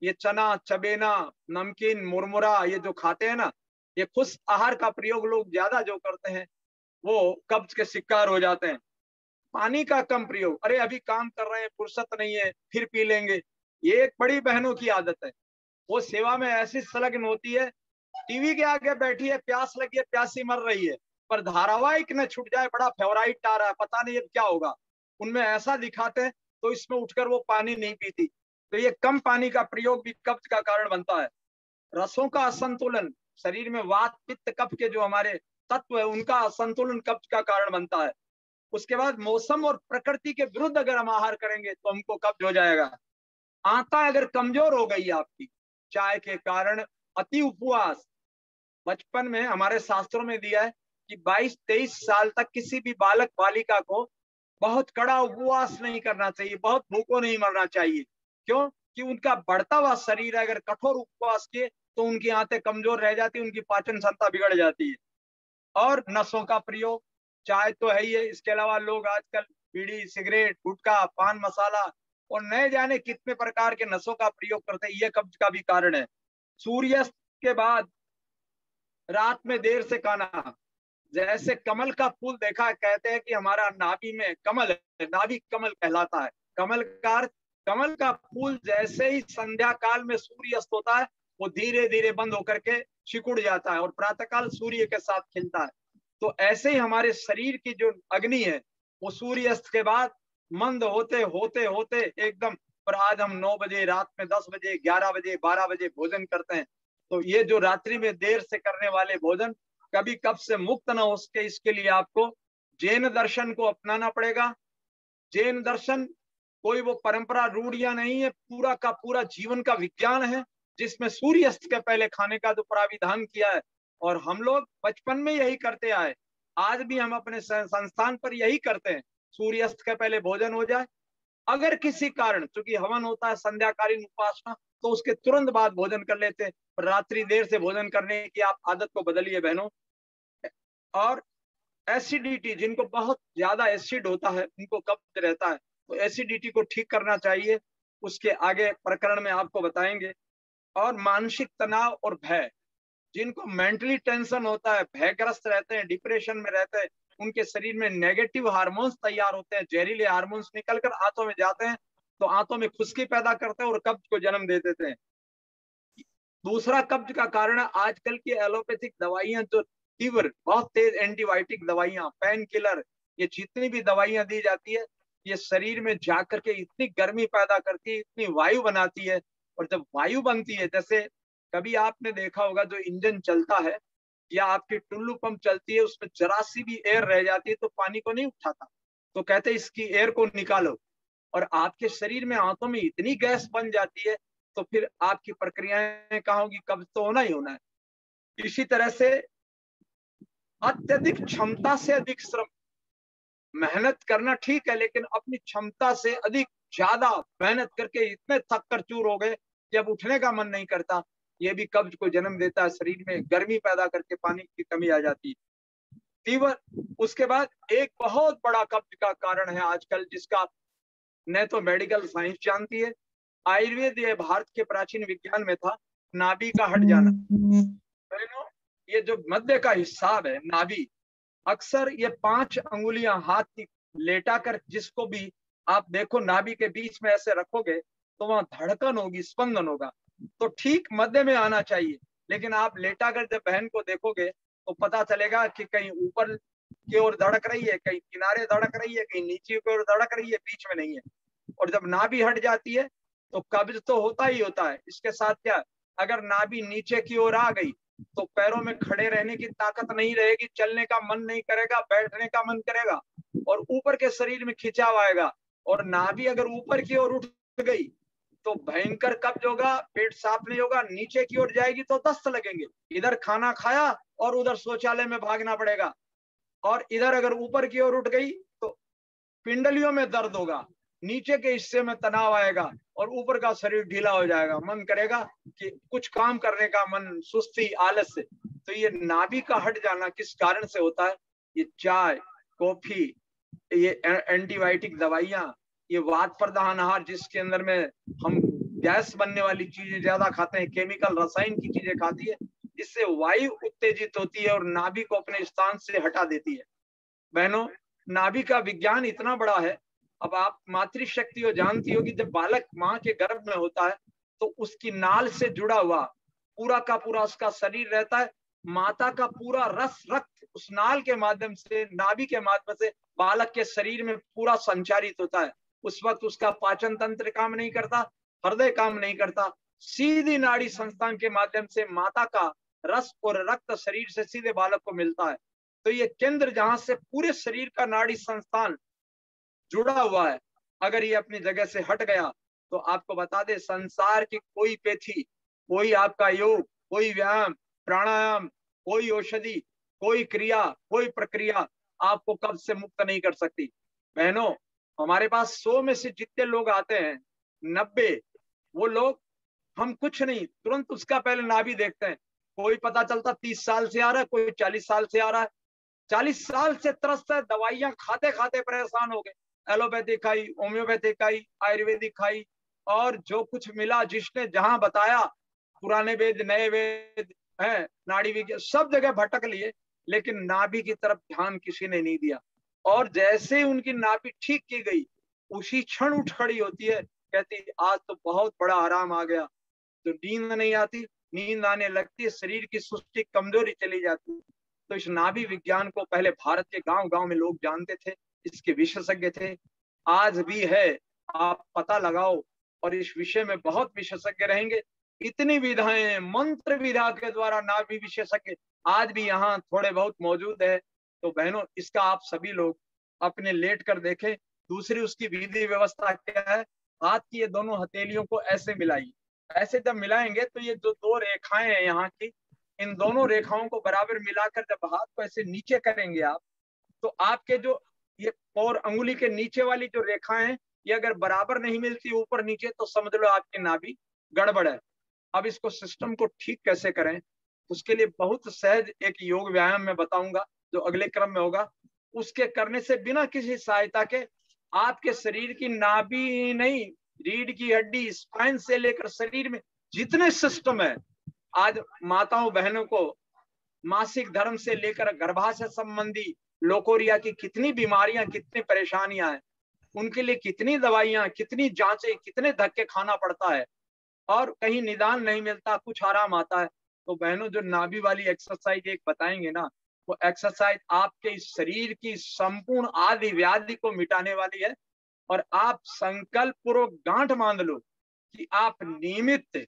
ये चना चबेना नमकीन मुरमुरा ये जो खाते हैं ना, ये खुश आहार का प्रयोग लोग ज्यादा जो करते हैं वो कब्ज के शिकार हो जाते हैं। पानी का कम प्रयोग, अरे अभी काम कर रहे हैं फुर्सत नहीं है फिर पी लेंगे, ये एक बड़ी बहनों की आदत है। वो सेवा में ऐसी संलग्न होती है, टीवी के आगे बैठी है, प्यास लगी है, प्यासी मर रही है, पर धारावाहिक न छूट जाए, बड़ा फेवराइट आ रहा है, पता नहीं अब क्या होगा, उनमें ऐसा दिखाते हैं तो इसमें उठकर वो पानी नहीं पीती। तो ये कम पानी का प्रयोग भी कब्ज का कारण बनता है। रसों का असंतुलन, शरीर में वात पित्त कफ के जो हमारे तत्व है उनका असंतुलन कब्ज का कारण बनता है। उसके बाद मौसम और प्रकृति के विरुद्ध अगर हम आहार करेंगे तो हमको कब्ज हो जाएगा। आंता अगर कमजोर हो गई आपकी चाय के कारण, अति उपवास, बचपन में हमारे शास्त्रों में दिया है कि 22-23 साल तक किसी भी बालक बालिका को बहुत कड़ा उपवास नहीं करना चाहिए, बहुत भूखों नहीं मरना चाहिए। क्यों? कि उनका बढ़ता हुआ शरीर अगर कठोर उपवास किए तो उनकी आंतें कमजोर रह जाती, उनकी पाचन क्षमता बिगड़ जाती है। और नशों का प्रयोग, चाय तो है ही है, इसके अलावा लोग आजकल बीड़ी सिगरेट गुटखा पान मसाला और नए जाने कितने प्रकार के नशों का प्रयोग करते हैं, ये कब्ज का भी कारण है। सूर्यास्त के बाद रात में देर से खाना, जैसे कमल का फूल देखा है, कहते हैं कि हमारा नाभि में कमल है, नाभि कमल कहलाता है। कमल का अर्थ, कमल का फूल जैसे ही संध्या काल में सूर्य अस्त होता है वो धीरे धीरे बंद होकर के सिकुड़ जाता है और प्रातःकाल सूर्य के साथ खिलता है। तो ऐसे ही हमारे शरीर की जो अग्नि है वो सूर्य अस्त के बाद मंद होते होते होते एकदम, पर आज हम 9 बजे रात में 10 बजे 11 बजे 12 बजे भोजन करते हैं। तो ये जो रात्रि में देर से करने वाले भोजन कभी कब से मुक्त ना हो सके, इसके लिए आपको जैन दर्शन को अपनाना पड़ेगा। जैन दर्शन कोई वो परंपरा रूढ़ियां नहीं है, पूरा का पूरा जीवन का विज्ञान है, जिसमें सूर्यास्त के पहले खाने का जो प्राविधान किया है। और हम लोग बचपन में यही करते आए, आज भी हम अपने संस्थान पर यही करते हैं, सूर्यास्त के पहले भोजन हो जाए। अगर किसी कारण, चूंकि हवन होता है संध्याकालीन उपासना, तो उसके तुरंत बाद भोजन कर लेते हैं। रात्रि देर से भोजन करने की आप आदत को बदलिए बहनों। और एसिडिटी, जिनको बहुत ज्यादा एसिड होता है उनको कब्ज रहता है, तो एसिडिटी को ठीक करना चाहिए, उसके आगे प्रकरण में आपको बताएंगे। और मानसिक तनाव और भय, जिनको मेंटली टेंशन होता है, भयग्रस्त रहते हैं, डिप्रेशन में रहते हैं, उनके शरीर में नेगेटिव हार्मोन्स तैयार होते हैं, जहरीले हार्मोन्स निकलकर आंतों में जाते हैं, तो आंतों में खुश्की पैदा करते हैं और कब्ज को जन्म दे देते हैं। दूसरा कब्ज का कारण है आजकल की एलोपैथिक दवाइयां, जो तीव्र बहुत तेज एंटीबायोटिक दवाइयां, पेन किलर, ये जितनी भी दवाइयां दी जाती है, ये शरीर में जाकर के इतनी गर्मी पैदा करती है, इतनी वायु बनाती है। और जब वायु बनती है, जैसे कभी आपने देखा होगा जो इंजन चलता है या आपकी टुल्लू पंप चलती है, उसमें जरा सी भी एयर रह जाती है तो पानी को नहीं उठाता, तो कहते हैं इसकी एयर को निकालो। और आपके शरीर में आंतों में इतनी गैस बन जाती है तो फिर आपकी प्रक्रियाएं कहाँ होगी, कब्ज तो होना ही होना है। इसी तरह से अत्यधिक क्षमता से अधिक श्रम, मेहनत करना ठीक है, लेकिन अपनी क्षमता से अधिक ज्यादा मेहनत करके इतने थक कर चूर हो गए कि अब उठने का मन नहीं करता, ये भी कब्ज को जन्म देता है, शरीर में गर्मी पैदा करके पानी की कमी आ जाती है, फीवर। उसके बाद एक बहुत बड़ा कब्ज का कारण है आजकल, जिसका न तो मेडिकल साइंस जानती है। आयुर्वेद ये भारत के प्राचीन विज्ञान में था नाभि का हट जाना। बहनों, ये जो मध्य का हिस्सा है नाभि, अक्सर ये 5 अंगुलियां हाथ की लेटा कर जिसको भी आप देखो नाभि के बीच में ऐसे रखोगे तो वहां धड़कन होगी, स्पंदन होगा, तो ठीक मध्य में आना चाहिए। लेकिन आप लेटा कर जब बहन को देखोगे तो पता चलेगा कि कहीं ऊपर की ओर धड़क रही है, कहीं किनारे धड़क रही है, कहीं नीचे की ओर धड़क रही है, बीच में नहीं है। और जब नाभि हट जाती है तो कब्ज तो होता ही होता है, इसके साथ क्या, अगर नाभि नीचे की ओर आ गई तो पैरों में खड़े रहने की ताकत नहीं रहेगी, चलने का मन नहीं करेगा, बैठने का मन करेगा, और ऊपर के शरीर में खिंचाव आएगा। और नाभि अगर ऊपर की ओर उठ गई तो भयंकर कब्ज होगा, पेट साफ नहीं होगा, नीचे की ओर जाएगी तो दस्त लगेंगे, इधर खाना खाया और उधर शौचालय में भागना पड़ेगा। और इधर अगर ऊपर की ओर उठ गई तो पिंडलियों में दर्द होगा, नीचे के हिस्से में तनाव आएगा और ऊपर का शरीर ढीला हो जाएगा, मन करेगा कि कुछ काम करने का मन, सुस्ती, आलस से। तो ये नाभि का हट जाना किस कारण से होता है? ये चाय, कॉफी, ये एंटीबायोटिक दवाइयां, ये वात प्रधान आहार जिसके अंदर में हम गैस बनने वाली चीजें ज्यादा खाते हैं, केमिकल रसायन की चीजें खाती है, इससे वायु उत्तेजित होती है और नाभि को अपने स्थान से हटा देती है। बहनों, नाभि का विज्ञान इतना बड़ा है। अब आप मातृशक्ति को जानती हो कि जब बालक माँ के गर्भ में होता है तो उसकी नाल से जुड़ा हुआ पूरा का पूरा उसका शरीर रहता है। माता का पूरा रस, रक्त उस नाल के माध्यम से, नाभि के माध्यम से बालक के शरीर में पूरा संचारित होता है। उस वक्त उसका पाचन तंत्र काम नहीं करता, हृदय काम नहीं करता, सीधी नाड़ी संस्थान के माध्यम से माता का रस और रक्त शरीर से सीधे बालक को मिलता है। तो ये केंद्र जहां से पूरे शरीर का नाड़ी संस्थान जुड़ा हुआ है, अगर ये अपनी जगह से हट गया तो आपको बता दे, संसार की कोई पैथी, कोई आपका योग, कोई व्यायाम, प्राणायाम, कोई औषधि, कोई क्रिया, कोई प्रक्रिया आपको कब्ज से मुक्त नहीं कर सकती। बहनों, हमारे पास 100 में से जितने लोग आते हैं 90 वो लोग, हम कुछ नहीं, तुरंत उसका पहले नाभि देखते हैं। कोई पता चलता 30 साल से आ रहा है, कोई 40 साल से आ रहा है, 40 साल से त्रस्त है, दवाइयां खाते खाते परेशान हो गए, एलोपैथिक खाई, होम्योपैथिक खाई, आयुर्वेदिक खाई, और जो कुछ मिला जिसने जहां बताया, पुराने वेद, नए वेद है, नाड़ी विज्ञान, सब जगह भटक लिए, लेकिन नाभि की तरफ ध्यान किसी ने नहीं दिया। और जैसे ही उनकी नाभि ठीक की गई उसी क्षण उठ खड़ी होती है, कहती आज तो बहुत बड़ा आराम आ गया। तो नींद नहीं आती, नींद आने लगती है, शरीर की सुस्ती, कमजोरी चली जाती है। तो इस नाभि विज्ञान को पहले भारत के गांव गांव में लोग जानते थे, इसके विशेषज्ञ थे, आज भी है, आप पता लगाओ, और इस विषय में बहुत विशेषज्ञ रहेंगे। इतनी विधाएं, मंत्र विधा के द्वारा नाभि विशेषज्ञ आज भी यहाँ थोड़े बहुत मौजूद है। तो बहनों, इसका आप सभी लोग अपने लेट कर देखें। दूसरी उसकी विधि व्यवस्था क्या है? हाथ की ये दोनों हथेलियों को ऐसे मिलाइए, ऐसे जब मिलाएंगे तो ये जो 2 रेखाएं हैं यहाँ की, इन दोनों रेखाओं को बराबर मिलाकर जब हाथ को ऐसे नीचे करेंगे आप, तो आपके जो ये और अंगुली के नीचे वाली जो रेखाएं हैं, ये अगर बराबर नहीं मिलती ऊपर नीचे तो समझ लो आपकी नाभि गड़बड़ है। अब इसको सिस्टम को ठीक कैसे करें, उसके लिए बहुत सहज एक योग व्यायाम में बताऊंगा जो अगले क्रम में होगा। उसके करने से बिना किसी सहायता के आपके शरीर की नाभि नहीं, रीढ़ की हड्डी, स्पाइन से लेकर शरीर में जितने सिस्टम है, आज माताओं बहनों को मासिक धर्म से लेकर गर्भाशय संबंधी लोकोरिया की कितनी बीमारियां, कितनी परेशानियां हैं, उनके लिए कितनी दवाइयां, कितनी जांचें, कितने धक्के खाना पड़ता है, और कहीं निदान नहीं मिलता, कुछ आराम आता है। तो बहनों, जो नाभि वाली एक्सरसाइज एक बताएंगे ना, वो एक्सरसाइज आपके इस शरीर की संपूर्ण आदि व्याधि को मिटाने वाली है। और आप संकल्प पूर्वक गांठ बांध लो कि आप नियमित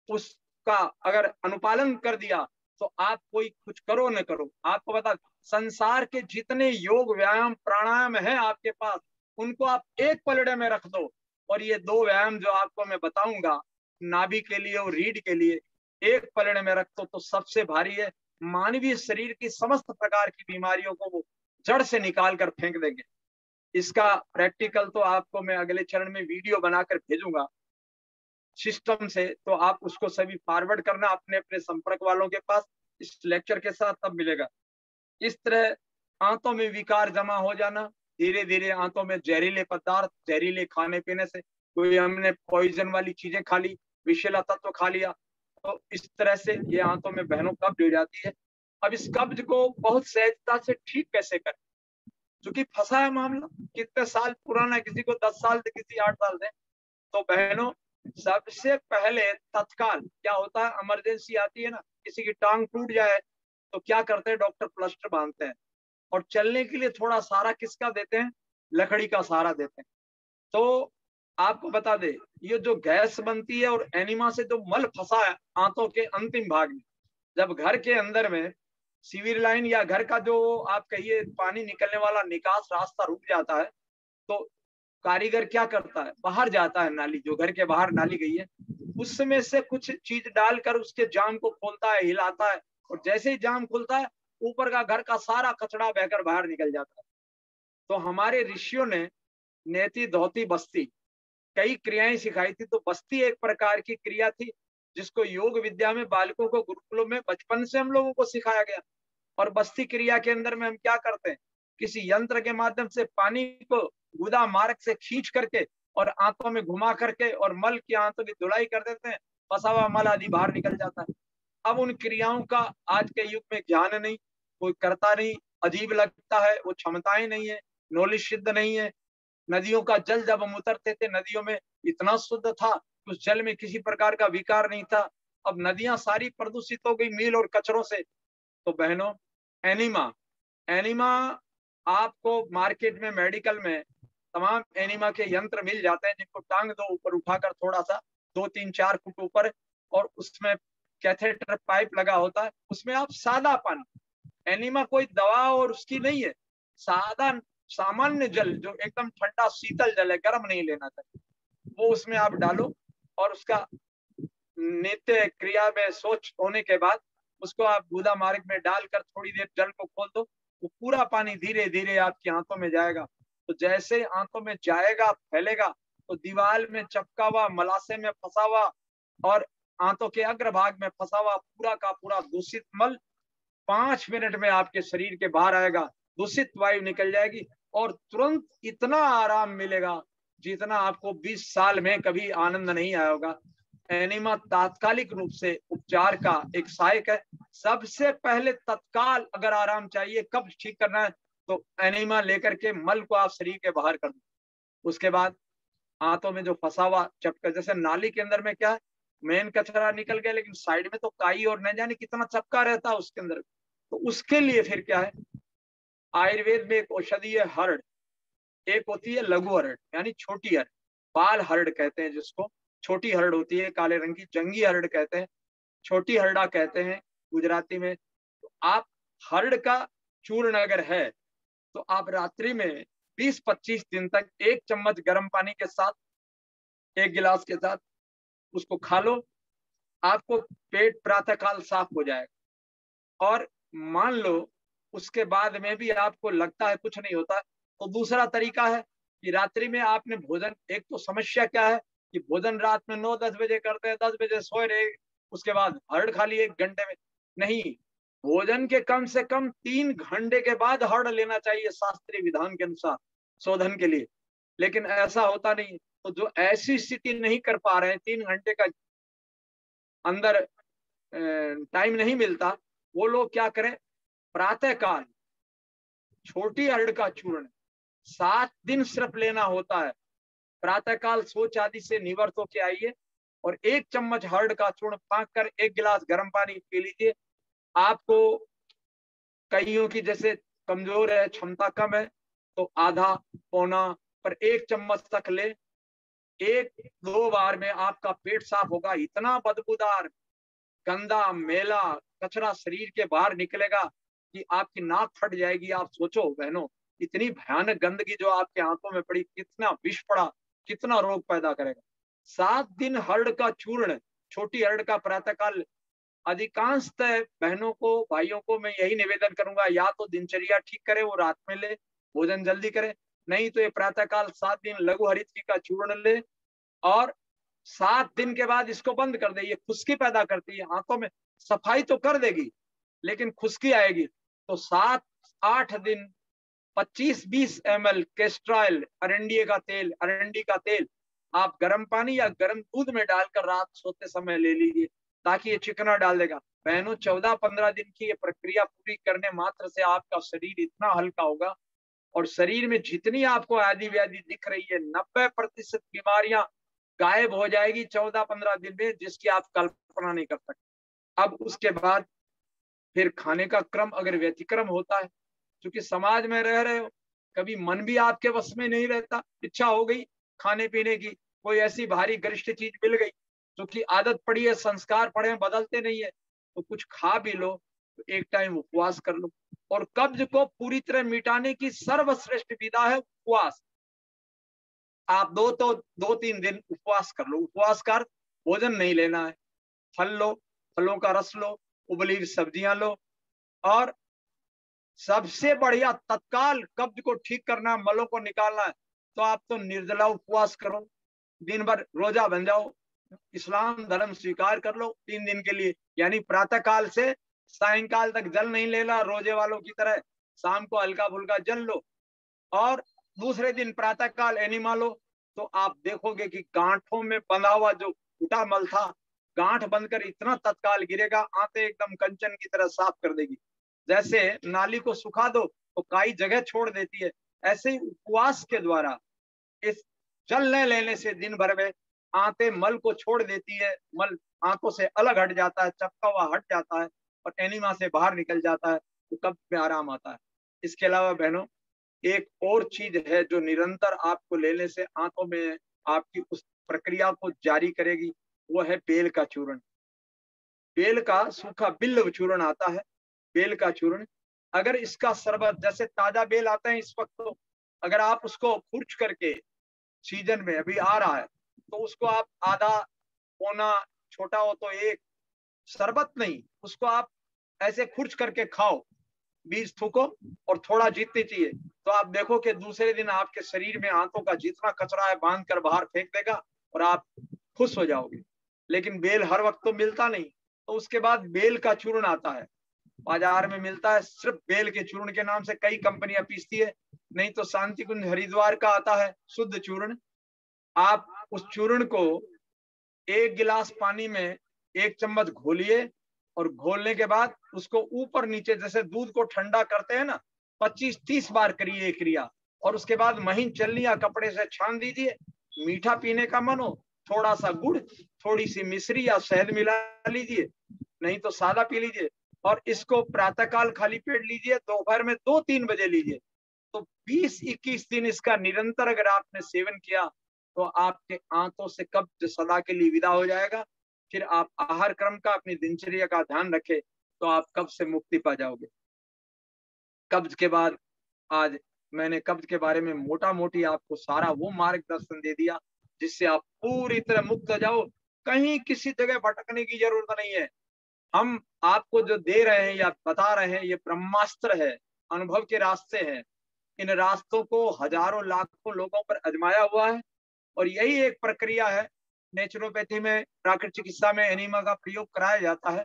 उसका अगर अनुपालन कर दिया तो आप कोई कुछ करो न करो, आपको बता, संसार के जितने योग, व्यायाम, प्राणायाम है आपके पास, उनको आप एक पलड़े में रख दो, और ये 2 व्यायाम जो आपको मैं बताऊंगा नाभि के लिए और रीढ़ के लिए, एक पलड़े में रख दो तो सबसे भारी है। मानवीय शरीर की समस्त प्रकार की बीमारियों को वो जड़ से निकाल कर फेंक देंगे। इसका प्रैक्टिकल तो आपको मैं अगले चरण में वीडियो बनाकर भेजूंगा सिस्टम से, तो आप उसको सभी फॉरवर्ड करना अपने अपने संपर्क वालों के पास, इस लेक्चर के साथ तब मिलेगा। इस तरह आंतों में विकार जमा हो जाना, धीरे धीरे आंतों में जहरीले पदार्थ, जहरीले खाने पीने से, कोई हमने पॉइजन वाली चीजें खा ली, विषैला तत्व खा लिया, तो इस तरह से ये आंतों में बहनों कब्ज हो जाती है। अब इस कब्ज को बहुत सहजता से ठीक कैसे करें, क्योंकि फंसा है मामला, कितने साल पुराना, किसी को 10 साल से, किसी 8 साल से। तो बहनों, सबसे पहले तत्काल क्या होता है, इमरजेंसी आती है ना, किसी की टांग टूट जाए तो क्या करते हैं, डॉक्टर प्लास्टर बांधते हैं, और चलने के लिए थोड़ा सहारा किसका देते हैं, लकड़ी का सहारा देते हैं। तो आपको बता दे, ये जो गैस बनती है और एनिमा से जो मल फंसा है आंतों के अंतिम भाग में, जब घर के अंदर में सीवर लाइन या घर का जो आप कहिए पानी निकलने वाला निकास रास्ता रुक जाता है, तो कारीगर क्या करता है, बाहर जाता है, नाली जो घर के बाहर नाली गई है उसमें से कुछ चीज डालकर उसके जाम को खोलता है, हिलाता है, और जैसे ही जाम खुलता है ऊपर का घर का सारा कचरा बहकर बाहर निकल जाता है। तो हमारे ऋषियों ने नेति धोती बस्ती कई क्रियाएं सिखाई थी। तो बस्ती एक प्रकार की क्रिया थी जिसको योग विद्या में बालकों को गुरुकुलों में बचपन से हम लोगों को सिखाया गया। और बस्ती क्रिया के अंदर में हम क्या करते हैं, किसी यंत्र के माध्यम से पानी को गुदा मार्ग से खींच करके और आंतों में घुमा करके और मल की आंतों की धुलाई कर देते हैं, फंसा हुआ मल आदि बाहर निकल जाता है। अब उन क्रियाओं का आज के युग में ज्ञान नहीं, कोई करता नहीं, अजीब लगता है, वो क्षमताएं नहीं है, नॉलेज सिद्ध नहीं है। नदियों का जल जब हम उतरते थे, नदियों में इतना शुद्ध था, उस जल में किसी प्रकार का विकार नहीं था। अब नदियां सारी प्रदूषित हो गई मील और कचरों से। तो बहनों, एनिमा एनिमा आपको मार्केट में, मेडिकल में तमाम एनिमा के यंत्र मिल जाते हैं, जिनको टांग दो ऊपर उठाकर थोड़ा सा 2-3-4 फुट ऊपर, और उसमें कैथेटर पाइप लगा होता है, उसमें आप सादा पानी, एनिमा कोई दवा और उसकी नहीं है, सादा सामान्य जल जो एकदम ठंडा शीतल जल है, गर्म नहीं लेना चाहिए, वो उसमें आप डालो, और उसका नित्य क्रिया में सोच होने के बाद उसको आप गुदा मार्ग में डालकर थोड़ी देर जल को खोल दो, वो पूरा पानी धीरे धीरे आपकी आंतों में जाएगा। तो जैसे आंतों में जाएगा, फैलेगा, तो दीवार में चिपका हुआ, मलाशय में फंसा हुआ और आंतों के अग्रभाग में फंसा हुआ पूरा का पूरा दूषित मल 5 मिनट में आपके शरीर के बाहर आएगा, दूषित वायु निकल जाएगी, और तुरंत इतना आराम मिलेगा जितना आपको 20 साल में कभी आनंद नहीं आया होगा। एनिमा तात्कालिक रूप से उपचार का एक सहायक है। सबसे पहले तत्काल अगर आराम चाहिए, कब ठीक करना है, तो एनिमा लेकर के मल को आप शरीर के बाहर कर दो। उसके बाद आंतों में जो फंसा हुआ चपका, जैसे नाली के अंदर में क्या है, मेन कचरा निकल गया, लेकिन साइड में तो काई और न जाने कितना चपका रहता है उसके अंदर। तो उसके लिए फिर क्या है, आयुर्वेद में एक औषधि है हरड़, एक होती है लघु हरड़ यानी छोटी हरड़, बाल हरड़ कहते हैं जिसको, छोटी हरड़ होती है काले रंग की, जंगी हरड़ कहते हैं, छोटी हरड़ा कहते हैं गुजराती में। तो आप हरड़ का चूर्ण अगर है तो आप रात्रि में 20-25 दिन तक 1 चम्मच गर्म पानी के साथ, 1 गिलास के साथ उसको खा लो, आपको पेट प्रातःकाल साफ हो जाएगा। और मान लो उसके बाद में भी आपको लगता है कुछ नहीं होता, तो दूसरा तरीका है कि रात्रि में आपने भोजन, एक तो समस्या क्या है कि भोजन रात में 9-10 बजे करते हैं, 10 बजे सोए रहे, उसके बाद हरड़ खा लिए 1 घंटे में, नहीं, भोजन के कम से कम 3 घंटे के बाद हरड़ लेना चाहिए शास्त्रीय विधान के अनुसार शोधन के लिए। लेकिन ऐसा होता नहीं, तो जो ऐसी स्थिति नहीं कर पा रहे हैं, 3 घंटे का अंदर टाइम नहीं मिलता, वो लोग क्या करें, प्रातःकाल छोटी हरड़ का चूर्ण 7 दिन सिर्फ लेना होता है। प्रातःकाल शौच आदि से निवृत्त होके आइए और 1 चम्मच हरड़ का चूर्ण फाँक कर 1 गिलास गर्म पानी पी लीजिए। आपको कईयों की जैसे कमजोर है, क्षमता कम है, तो आधा पौना पर 1 चम्मच तक ले, 1-2 बार में आपका पेट साफ होगा। इतना बदबूदार, गंदा, मेला कचरा शरीर के बाहर निकलेगा कि आपकी नाक फट जाएगी। आप सोचो बहनों, इतनी भयानक गंदगी जो आपके आंतों में पड़ी, कितना विष पड़ा, कितना रोग पैदा करेगा। 7 दिन हरड़ का चूर्ण, छोटी हरड़ का प्रातःकाल, अधिकांशतः बहनों को, भाइयों को मैं यही निवेदन करूंगा, या तो दिनचर्या ठीक करे, वो रात में ले, भोजन जल्दी करे, नहीं तो ये प्रातःकाल 7 दिन लघु हरित का चूर्ण ले, और 7 दिन के बाद इसको बंद कर दे। ये खुश्की पैदा करती है आंतों में, सफाई तो कर देगी लेकिन खुश्की आएगी। तो 7-8 दिन 25-20 ml कैस्ट्रॉयल, अरंडी का तेल आप गर्म पानी या गर्म दूध में डालकर रात सोते समय ले लीजिए, ताकि ये चिकना डाल देगा। बहनों, 14-15 दिन की ये प्रक्रिया पूरी करने मात्र से आपका शरीर इतना हल्का होगा, और शरीर में जितनी आपको आदि व्याधि दिख रही है 90% बीमारियां गायब हो जाएगी 14-15 दिन में, जिसकी आप कल्पना नहीं कर सकते। अब उसके बाद फिर खाने का क्रम अगर व्यतिक्रम होता है, क्योंकि समाज में रह रहे हो, कभी मन भी आपके वश में नहीं रहता, इच्छा हो गई खाने पीने की, कोई ऐसी भारी गरिष्ठ चीज मिल गई, क्योंकि आदत पड़ी है, संस्कार पड़े हैं, बदलते नहीं है, तो कुछ खा भी लो, तो एक टाइम उपवास कर लो। और कब्ज को पूरी तरह मिटाने की सर्वश्रेष्ठ विधा है उपवास। आप 2-3 दिन उपवास कर लो। उपवास कर भोजन नहीं लेना है, फल लो, फलों का रस लो, उबली हुई सब्जियां लो, और सबसे बढ़िया तत्काल कब्ज को ठीक करना, मलों को निकालना है, तो आप तो निर्जला उपवास करो, दिन भर रोजा बन जाओ, इस्लाम धर्म स्वीकार कर लो 3 दिन के लिए। यानी प्रातः काल से सायंकाल तक जल नहीं लेना रोजे वालों की तरह, शाम को हल्का फुल्का जल लो, और दूसरे दिन प्रातः काल एनिमा लो, तो आप देखोगे कि गांठों में बंधा हुआ जो फूटा मल था, गांठ बंधकर इतना तत्काल गिरेगा, आंतें एकदम कंचन की तरह साफ कर देगी। जैसे नाली को सुखा दो तो काई जगह छोड़ देती है, ऐसे ही उपवास के द्वारा इस जल न लेने से दिन भर में आंतें मल को छोड़ देती है, मल आंतों से अलग हट जाता है, चपका हुआ हट जाता है, और एनिमा से बाहर निकल जाता है, तो कब्ज में आराम आता है। इसके अलावा बहनों, एक और चीज है जो निरंतर आपको लेने से आंतों में आपकी उस प्रक्रिया को जारी करेगी, वो है बेल का चूर्ण। बेल का सूखा बिल्व चूर्ण आता है, बेल का चूर्ण, अगर इसका शरबत, जैसे ताजा बेल आता है इस वक्त, तो अगर आप उसको खुर्च करके, सीजन में अभी आ रहा है, तो उसको आप आधा पौना, छोटा हो तो एक, शरबत नहीं, उसको आप ऐसे खुर्च करके खाओ, बीज थूको, और थोड़ा जीतनी चाहिए, तो आप देखो कि दूसरे दिन आपके शरीर में आंतों का जितना कचरा है बांध कर बाहर फेंक देगा, और आप खुश हो जाओगे। लेकिन बेल हर वक्त तो मिलता नहीं, तो उसके बाद बेल का चूर्ण आता है, बाजार में मिलता है, सिर्फ बेल के चूर्ण के नाम से कई कंपनियां पीसती है, नहीं तो शांति कुंज हरिद्वार का आता है शुद्ध चूर्ण। आप उस चूर्ण को 1 गिलास पानी में 1 चम्मच घोलिए, और घोलने के बाद उसको ऊपर नीचे, जैसे दूध को ठंडा करते हैं ना, 25-30 बार करिए ये क्रिया, और उसके बाद महीन चलनी या कपड़े से छान दीजिए। मीठा पीने का मन हो, थोड़ा सा गुड़, थोड़ी सी मिश्री या शहद मिला लीजिए, नहीं तो सादा पी लीजिए, और इसको प्रातःकाल खाली पेट लीजिए, दोपहर में 2-3 बजे लीजिए। तो 20-21 दिन इसका निरंतर अगर आपने सेवन किया, तो आपके आंतों से कब्ज सदा के लिए विदा हो जाएगा। फिर आप आहार क्रम का, अपनी दिनचर्या का ध्यान रखें, तो आप कब्ज से मुक्ति पा जाओगे। कब्ज के बाद आज मैंने कब्ज के बारे में मोटा मोटी आपको सारा वो मार्गदर्शन दे दिया, जिससे आप पूरी तरह मुक्त हो जाओ, कहीं किसी जगह भटकने की जरूरत नहीं है। हम आपको जो दे रहे हैं या बता रहे हैं, ये ब्रह्मास्त्र है, अनुभव के रास्ते हैं। इन रास्तों को हजारों लाखों लोगों पर आजमाया हुआ है, और यही एक प्रक्रिया है। नेचुरोपैथी में, प्राकृतिक चिकित्सा में एनिमा का प्रयोग कराया जाता है,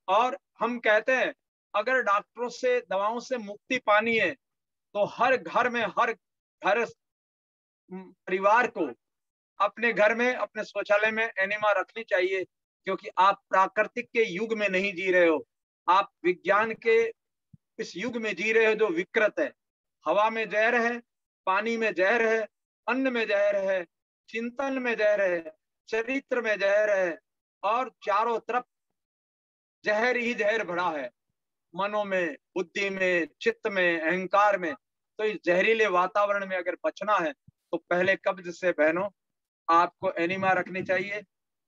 और हम कहते हैं अगर डॉक्टरों से, दवाओं से मुक्ति पानी है, तो हर घर में, हर घर परिवार को अपने घर में, अपने शौचालय में एनिमा रखनी चाहिए, क्योंकि आप प्राकृतिक के युग में नहीं जी रहे हो, आप विज्ञान के इस युग में जी रहे हो जो विकृत है। हवा में जहर है, पानी में जहर है, अन्न में जहर है, चिंतन में जहर है, चरित्र में जहर है, और चारों तरफ जहर ही जहर भरा है, मनों में, बुद्धि में, चित्त में, अहंकार में। तो इस जहरीले वातावरण में अगर बचना है, तो पहले कब्ज से बहनों आपको एनिमा रखनी चाहिए।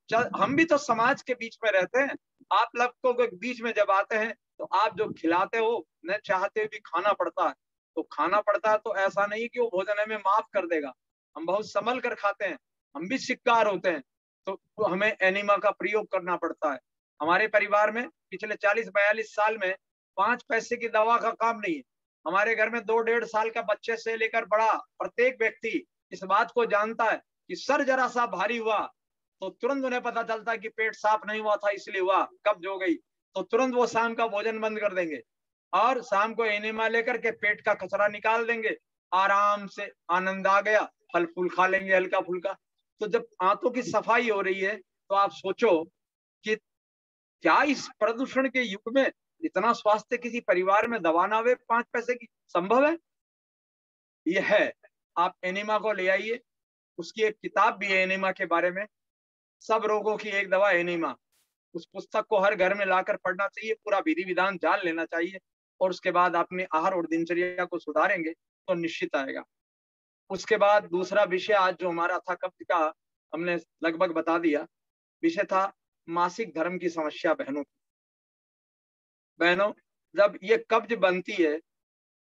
हम भी तो समाज के बीच में रहते हैं, आप लोगों के बीच में जब आते हैं, तो आप जो खिलाते हो, न चाहते भी खाना पड़ता है, तो खाना पड़ता है, तो ऐसा नहीं कि वो भोजन हमें माफ कर देगा, हम बहुत संभल कर खाते हैं, हम भी शिकार होते हैं, तो हमें एनिमा का प्रयोग करना पड़ता है। हमारे परिवार में पिछले 40-42 साल में 5 पैसे की दवा का काम नहीं है। हमारे घर में 2-1.5 साल का बच्चे से लेकर बड़ा प्रत्येक व्यक्ति इस बात को जानता है कि सर जरा सा भारी हुआ, तो तुरंत उन्हें पता चलता है कि पेट साफ नहीं हुआ था, इसलिए हुआ, कब्ज हो गई, तो तुरंत वो शाम का भोजन बंद कर देंगे। और शाम को एनिमा लेकर के पेट का कचरा निकाल देंगे, आराम से आनंद आ गया, फल फूल खा लेंगे हल्का फुल्का। तो जब आंतों की सफाई हो रही है तो आप सोचो कि क्या इस प्रदूषण के युग में इतना स्वास्थ्य किसी परिवार में दबाना हुए 5 पैसे की संभव है? ये है। आप एनिमा को ले आइए, उसकी एक किताब भी है एनिमा के बारे में, सब रोगों की एक दवा एनिमा। उस पुस्तक को हर घर में लाकर पढ़ना चाहिए, पूरा विधि विधान जान लेना चाहिए, और उसके बाद अपने आहार और दिनचर्या को सुधारेंगे तो निश्चित आएगा। उसके बाद दूसरा विषय आज जो हमारा था कब्ज का, हमने लगभग बता दिया। विषय था मासिक धर्म की समस्या बहनों की। बहनों, जब ये कब्ज बनती है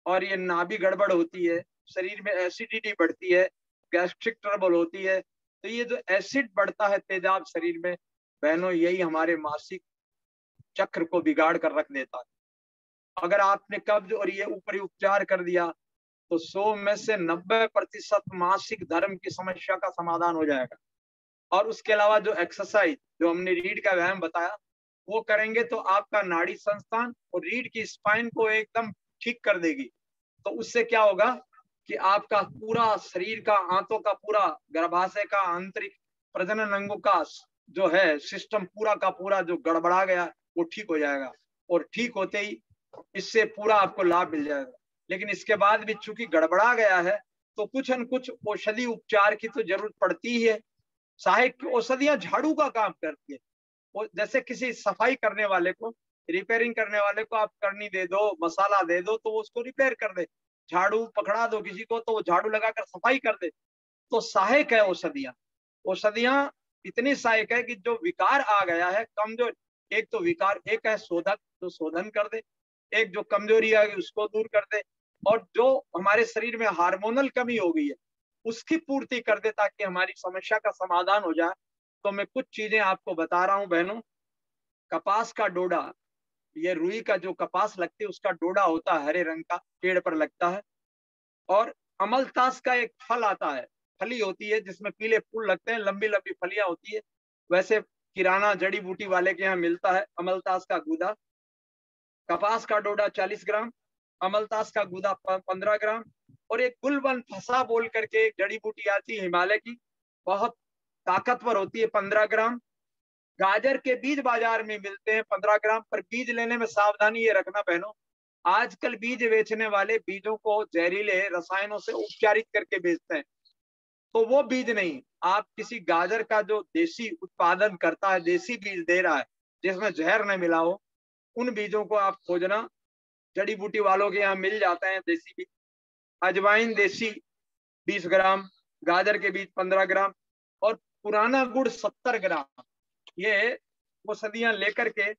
और ये नाभि गड़बड़ होती है, शरीर में एसिडिटी बढ़ती है, गैस्ट्रिक ट्रबल होती है, तो ये जो एसिड बढ़ता है तेजाब शरीर में, बहनों यही हमारे मासिक चक्र को बिगाड़ कर रख देता है। अगर आपने कब्ज और ये ऊपरी उपचार कर दिया तो 100 में से 90% मासिक धर्म की समस्या का समाधान हो जाएगा। और उसके अलावा जो एक्सरसाइज, जो हमने रीढ़ का व्यायाम बताया, वो करेंगे तो आपका नाड़ी संस्थान और रीढ़ की स्पाइन को एकदम ठीक कर देगी। तो उससे क्या होगा कि आपका पूरा शरीर का, आंतों का पूरा, गर्भाशय का, आंतरिक प्रजनन अंगों का जो है सिस्टम पूरा का पूरा जो गड़बड़ा गया वो ठीक हो जाएगा। और ठीक होते ही इससे पूरा आपको लाभ मिल जाएगा। लेकिन इसके बाद भी चूंकि गड़बड़ा गया है तो कुछ न कुछ औषधि उपचार की तो जरूरत पड़ती ही है। सहायक औषधियां झाड़ू का काम करती है। वो जैसे किसी सफाई करने वाले को, रिपेयरिंग करने वाले को आप करनी दे दो, मसाला दे दो तो वो उसको रिपेयर कर दे। झाड़ू पकड़ा दो किसी को तो वो झाड़ू लगाकर सफाई कर दे। तो सहायक है औषधियां। औषधियां इतनी सहायक है कि जो विकार आ गया है कमजोर, एक तो विकार, एक है शोधक जो शोधन कर दे, एक जो कमजोरी आ गई उसको दूर कर दे, और जो हमारे शरीर में हार्मोनल कमी हो गई है उसकी पूर्ति कर दे ताकि हमारी समस्या का समाधान हो जाए। तो मैं कुछ चीजें आपको बता रहा हूं बहनों। कपास का डोडा, ये रुई का जो कपास लगती है उसका डोडा होता है, हरे रंग का पेड़ पर लगता है। और अमलतास का एक फल आता है, फली होती है जिसमें पीले फूल लगते हैं, लंबी लंबी फलियां होती है। वैसे किराना जड़ी बूटी वाले के यहाँ मिलता है अमलतास का गूदा। कपास का डोडा 40 ग्राम, अमलतास का गूदा 15 ग्राम, और एक गुलबन फसा बोल करके एक जड़ी बूटी आती है हिमालय की, बहुत ताकतवर होती है, 15 ग्राम। गाजर के बीज बाजार में मिलते हैं 15 ग्राम, पर बीज लेने में सावधानी ये रखना बहनों, आजकल बीज बेचने वाले बीजों को जहरीले रसायनों से उपचारित करके बेचते हैं। तो वो बीज नहीं, आप किसी गाजर का जो देसी उत्पादन करता है, देसी बीज दे रहा है जिसमें जहर न मिला हो, उन बीजों को आप खोजना। जड़ी बूटी वालों के यहाँ मिल जाते हैं देसी बीज। अजवाइन देसी 20 ग्राम, गाजर के बीज 15 ग्राम, और पुराना गुड़ 70 ग्राम। ये औषधियां लेकर के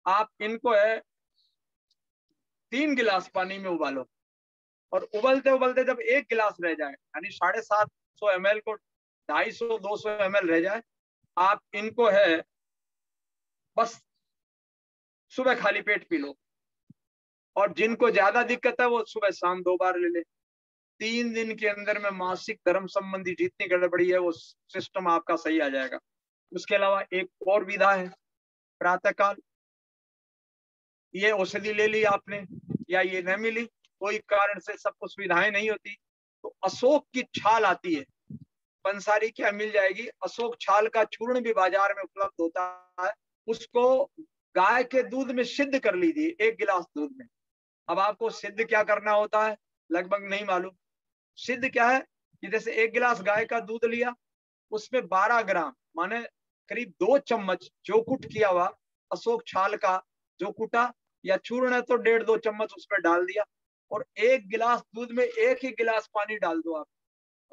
आप इनको है 3 गिलास पानी में उबालो, और उबलते उबलते जब 1 गिलास रह जाए, यानी 750 ml को 250-200 ml रह जाए, आप इनको है बस सुबह खाली पेट पी लो। और जिनको ज्यादा दिक्कत है वो सुबह शाम 2 बार ले ले। 3 दिन के अंदर में मासिक धर्म संबंधी जितनी गड़बड़ी है वो सिस्टम आपका सही आ जाएगा। उसके अलावा एक और विधा है, प्रातःकाल ये औषधि ले ली आपने या ये न मिली, कोई कारण से सबको सुविधाएं नहीं होती, तो अशोक की छाल आती है, पंसारी क्या मिल जाएगी, अशोक छाल का चूर्ण भी बाजार में उपलब्ध होता है। उसको गाय के दूध में सिद्ध कर लीजिए, 1 गिलास दूध में। अब आपको सिद्ध क्या करना होता है लगभग नहीं मालूम। सिद्ध क्या है कि जैसे 1 गिलास गाय का दूध लिया, उसमें 12 ग्राम माने करीब 2 चम्मच जो कुट किया हुआ अशोक छाल का जो कुटा या चूर्ण है तो 1.5-2 चम्मच उसमें डाल दिया, और 1 गिलास दूध में 1 ही गिलास पानी डाल दो आप,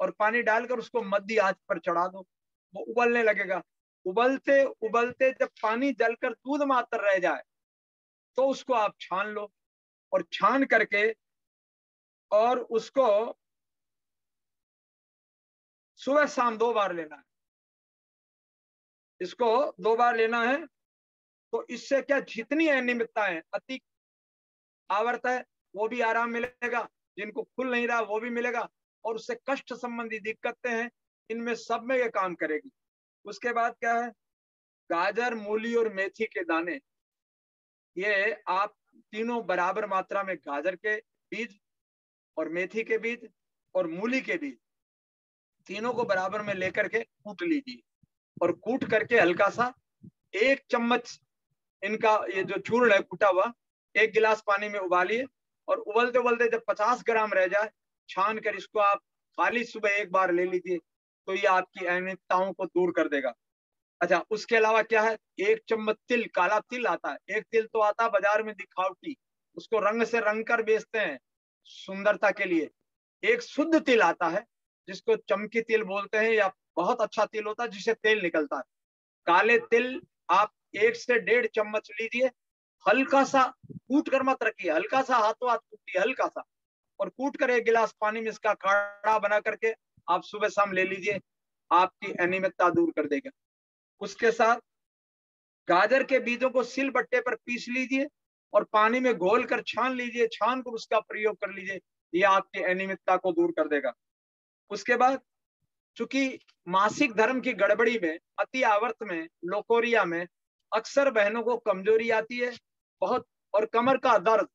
और पानी डालकर उसको मध्य आंच पर चढ़ा दो, वो उबलने लगेगा। उबलते उबलते जब पानी जलकर दूध मात्र रह जाए तो उसको आप छान लो, और छान करके और उसको सुबह शाम 2 बार लेना है। इसको 2 बार लेना है तो इससे क्या, जितनी अनियमितता है, अति आवर्त है वो भी आराम मिलेगा, जिनको खुल नहीं रहा वो भी मिलेगा, और उससे कष्ट संबंधी दिक्कतें हैं इनमें सब में ये काम करेगी। उसके बाद क्या है, गाजर, मूली और मेथी के दाने, ये आप तीनों बराबर मात्रा में गाजर के बीज और मेथी के बीज और मूली के बीज तीनों को बराबर में लेकर के कूट लीजिए और कूट करके हल्का सा 1 चम्मच इनका ये जो चूर्ण है कूटा हुआ 1 गिलास पानी में उबालिए और उबलते उबलते जब 50 ग्राम रह जाए छान कर इसको आप खाली सुबह एक बार ले लीजिए, तो ये आपकी अनियमितताओं को दूर कर देगा। अच्छा, उसके अलावा क्या है, 1 चम्मच तिल, काला तिल आता है, एक तिल तो आता है बाजार में दिखावटी, उसको रंग से रंग कर बेचते हैं सुंदरता के लिए। एक शुद्ध तिल आता है जिसको चमकी तिल बोलते हैं या बहुत अच्छा तिल होता है जिससे तेल निकलता है। काले तिल आप 1 से 1.5 चम्मच लीजिए, हल्का सा कूट कर मत रखिए, हल्का सा हाथों हाथ कूटिए हल्का सा, और कूट कर 1 गिलास पानी में इसका काढ़ा बना करके आप सुबह शाम ले लीजिए, आपकी अनियमितता दूर कर देगा। उसके साथ गाजर के बीजों को सिल बट्टे पर पीस लीजिए और पानी में घोल कर छान लीजिए, छान कर उसका प्रयोग कर लीजिए, ये आपकी अनियमितता को दूर कर देगा। उसके बाद चूंकि मासिक धर्म की गड़बड़ी में, अति आवर्त में, लोकोरिया में अक्सर बहनों को कमजोरी आती है बहुत, और कमर का दर्द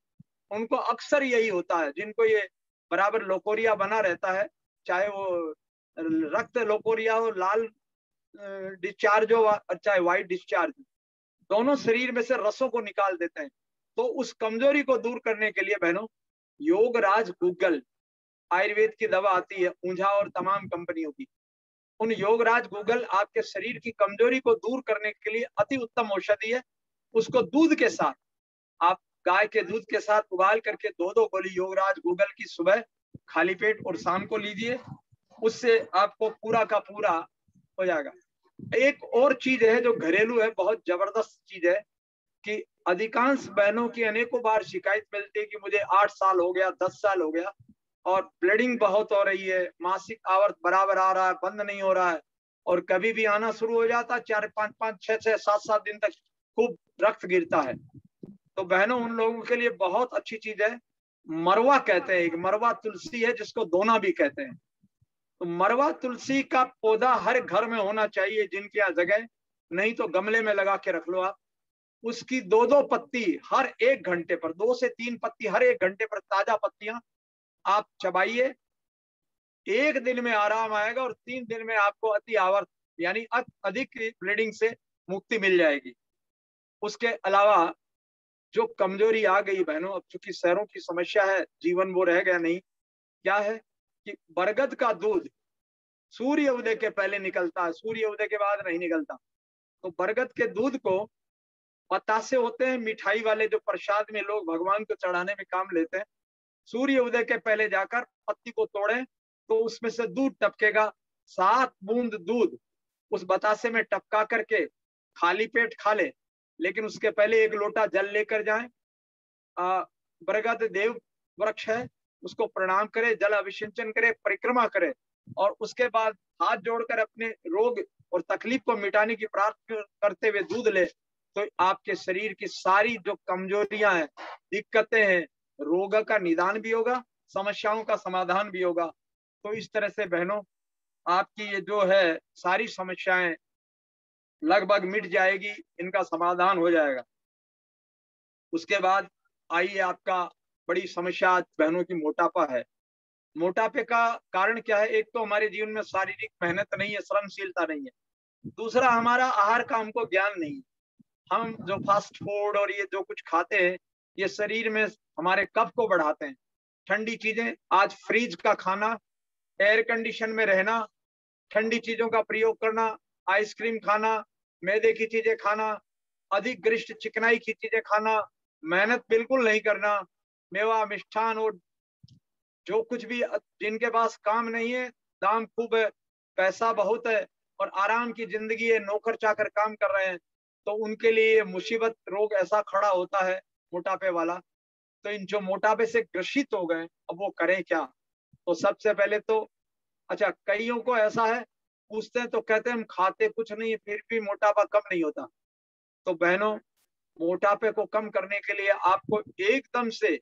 उनको अक्सर यही होता है, जिनको ये बराबर लोकोरिया बना रहता है, चाहे वो रक्त लोकोरिया हो, लाल डिस्चार्ज हो, चाहे व्हाइट डिस्चार्ज, दोनों शरीर में से रसों को निकाल देते हैं। तो उस कमजोरी को दूर करने के लिए बहनों योगराज गूगल आयुर्वेद की दवा आती है ऊंझा और तमाम कंपनियों की, उन योगराज गूगल आपके शरीर की कमजोरी को दूर करने के लिए अति उत्तम औषधि है। उसको दूध के साथ, आप गाय के दूध के साथ उबाल करके 2-2 गोली योगराज गूगल की सुबह खाली पेट और शाम को लीजिए, उससे आपको पूरा का पूरा हो जाएगा। एक और चीज है जो घरेलू है, बहुत जबरदस्त चीज है कि अधिकांश बहनों की अनेकों बार शिकायत मिलती है कि मुझे 8 साल हो गया, 10 साल हो गया और ब्लीडिंग बहुत हो रही है, मासिक आवर्त बराबर आ रहा है, बंद नहीं हो रहा है, और कभी भी आना शुरू हो जाता है 4-5-5, 6-6, 7-7 दिन तक खूब रक्त गिरता है। तो बहनों उन लोगों के लिए बहुत अच्छी चीज है, मरवा कहते हैं, एक मरवा तुलसी है जिसको दोना भी कहते हैं। तो मरवा तुलसी का पौधा हर घर में होना चाहिए जिनके यहाँ जगह नहीं, तो गमले में लगा के रख लो आप। उसकी 2-2 पत्ती हर 1 घंटे पर, 2 से 3 पत्ती हर 1 घंटे पर, ताजा पत्तियां आप चबाइए, 1 दिन में आराम आएगा और 3 दिन में आपको अति आवर्त यानी अधिक ब्लीडिंग से मुक्ति मिल जाएगी। उसके अलावा जो कमजोरी आ गई बहनों, अब चूंकि शहरों की समस्या है, जीवन वो रह गया नहीं, क्या है कि बरगद का दूध सूर्य उदय के पहले निकलता है, सूर्य उदय के बाद नहीं निकलता। तो बरगद के दूध को, बतासे होते हैं मिठाई वाले जो प्रसाद में लोग भगवान को चढ़ाने में काम लेते हैं, सूर्य उदय के पहले जाकर पत्ती को तोड़ें तो उसमें से दूध टपकेगा, 7 बूंद दूध उस बतासे में टपका करके खाली पेट खा ले, लेकिन उसके पहले 1 लोटा जल लेकर जाएं। बरगद देव वृक्ष है, उसको प्रणाम करे, जल अभिषेचन करे, परिक्रमा करे, और उसके बाद हाथ जोड़कर अपने रोग और तकलीफ को मिटाने की प्रार्थना करते हुए दूध ले, तो आपके शरीर की सारी जो कमजोरियां हैं, दिक्कतें हैं, रोग का निदान भी होगा, समस्याओं का समाधान भी होगा। तो इस तरह से बहनों आपकी ये जो है सारी समस्याएं लगभग मिट जाएगी, इनका समाधान हो जाएगा। उसके बाद आइए, आपका बड़ी समस्या बहनों की मोटापा है। मोटापे का कारण क्या है? एक तो हमारे जीवन में शारीरिक मेहनत नहीं है, श्रमशीलता नहीं है। दूसरा, हमारा आहार का हमको ज्ञान नहीं है। हम जो फास्ट फूड और ये जो कुछ खाते हैं, ये शरीर में हमारे कफ को बढ़ाते हैं। ठंडी चीजें, आज फ्रिज का खाना, एयर कंडीशन में रहना, ठंडी चीजों का प्रयोग करना, आइसक्रीम खाना, मैदे की चीजें खाना, अधिक गरिष्ठ चिकनाई की चीजें खाना, मेहनत बिल्कुल नहीं करना, मेवा मिष्ठान और जो कुछ भी, जिनके पास काम नहीं है, दाम खूब है, पैसा बहुत है और आराम की जिंदगी है, नौकर चाकर काम कर रहे हैं, तो उनके लिए मुसीबत रोग ऐसा खड़ा होता है मोटापे वाला। तो इन जो मोटापे से ग्रसित हो गए, अब वो करें क्या? तो सबसे पहले तो, अच्छा, कईयों को ऐसा है, पूछते हैं तो कहते हैं हम खाते कुछ नहीं फिर भी मोटापा कम नहीं होता। तो बहनों, मोटापे को कम करने के लिए आपको एकदम से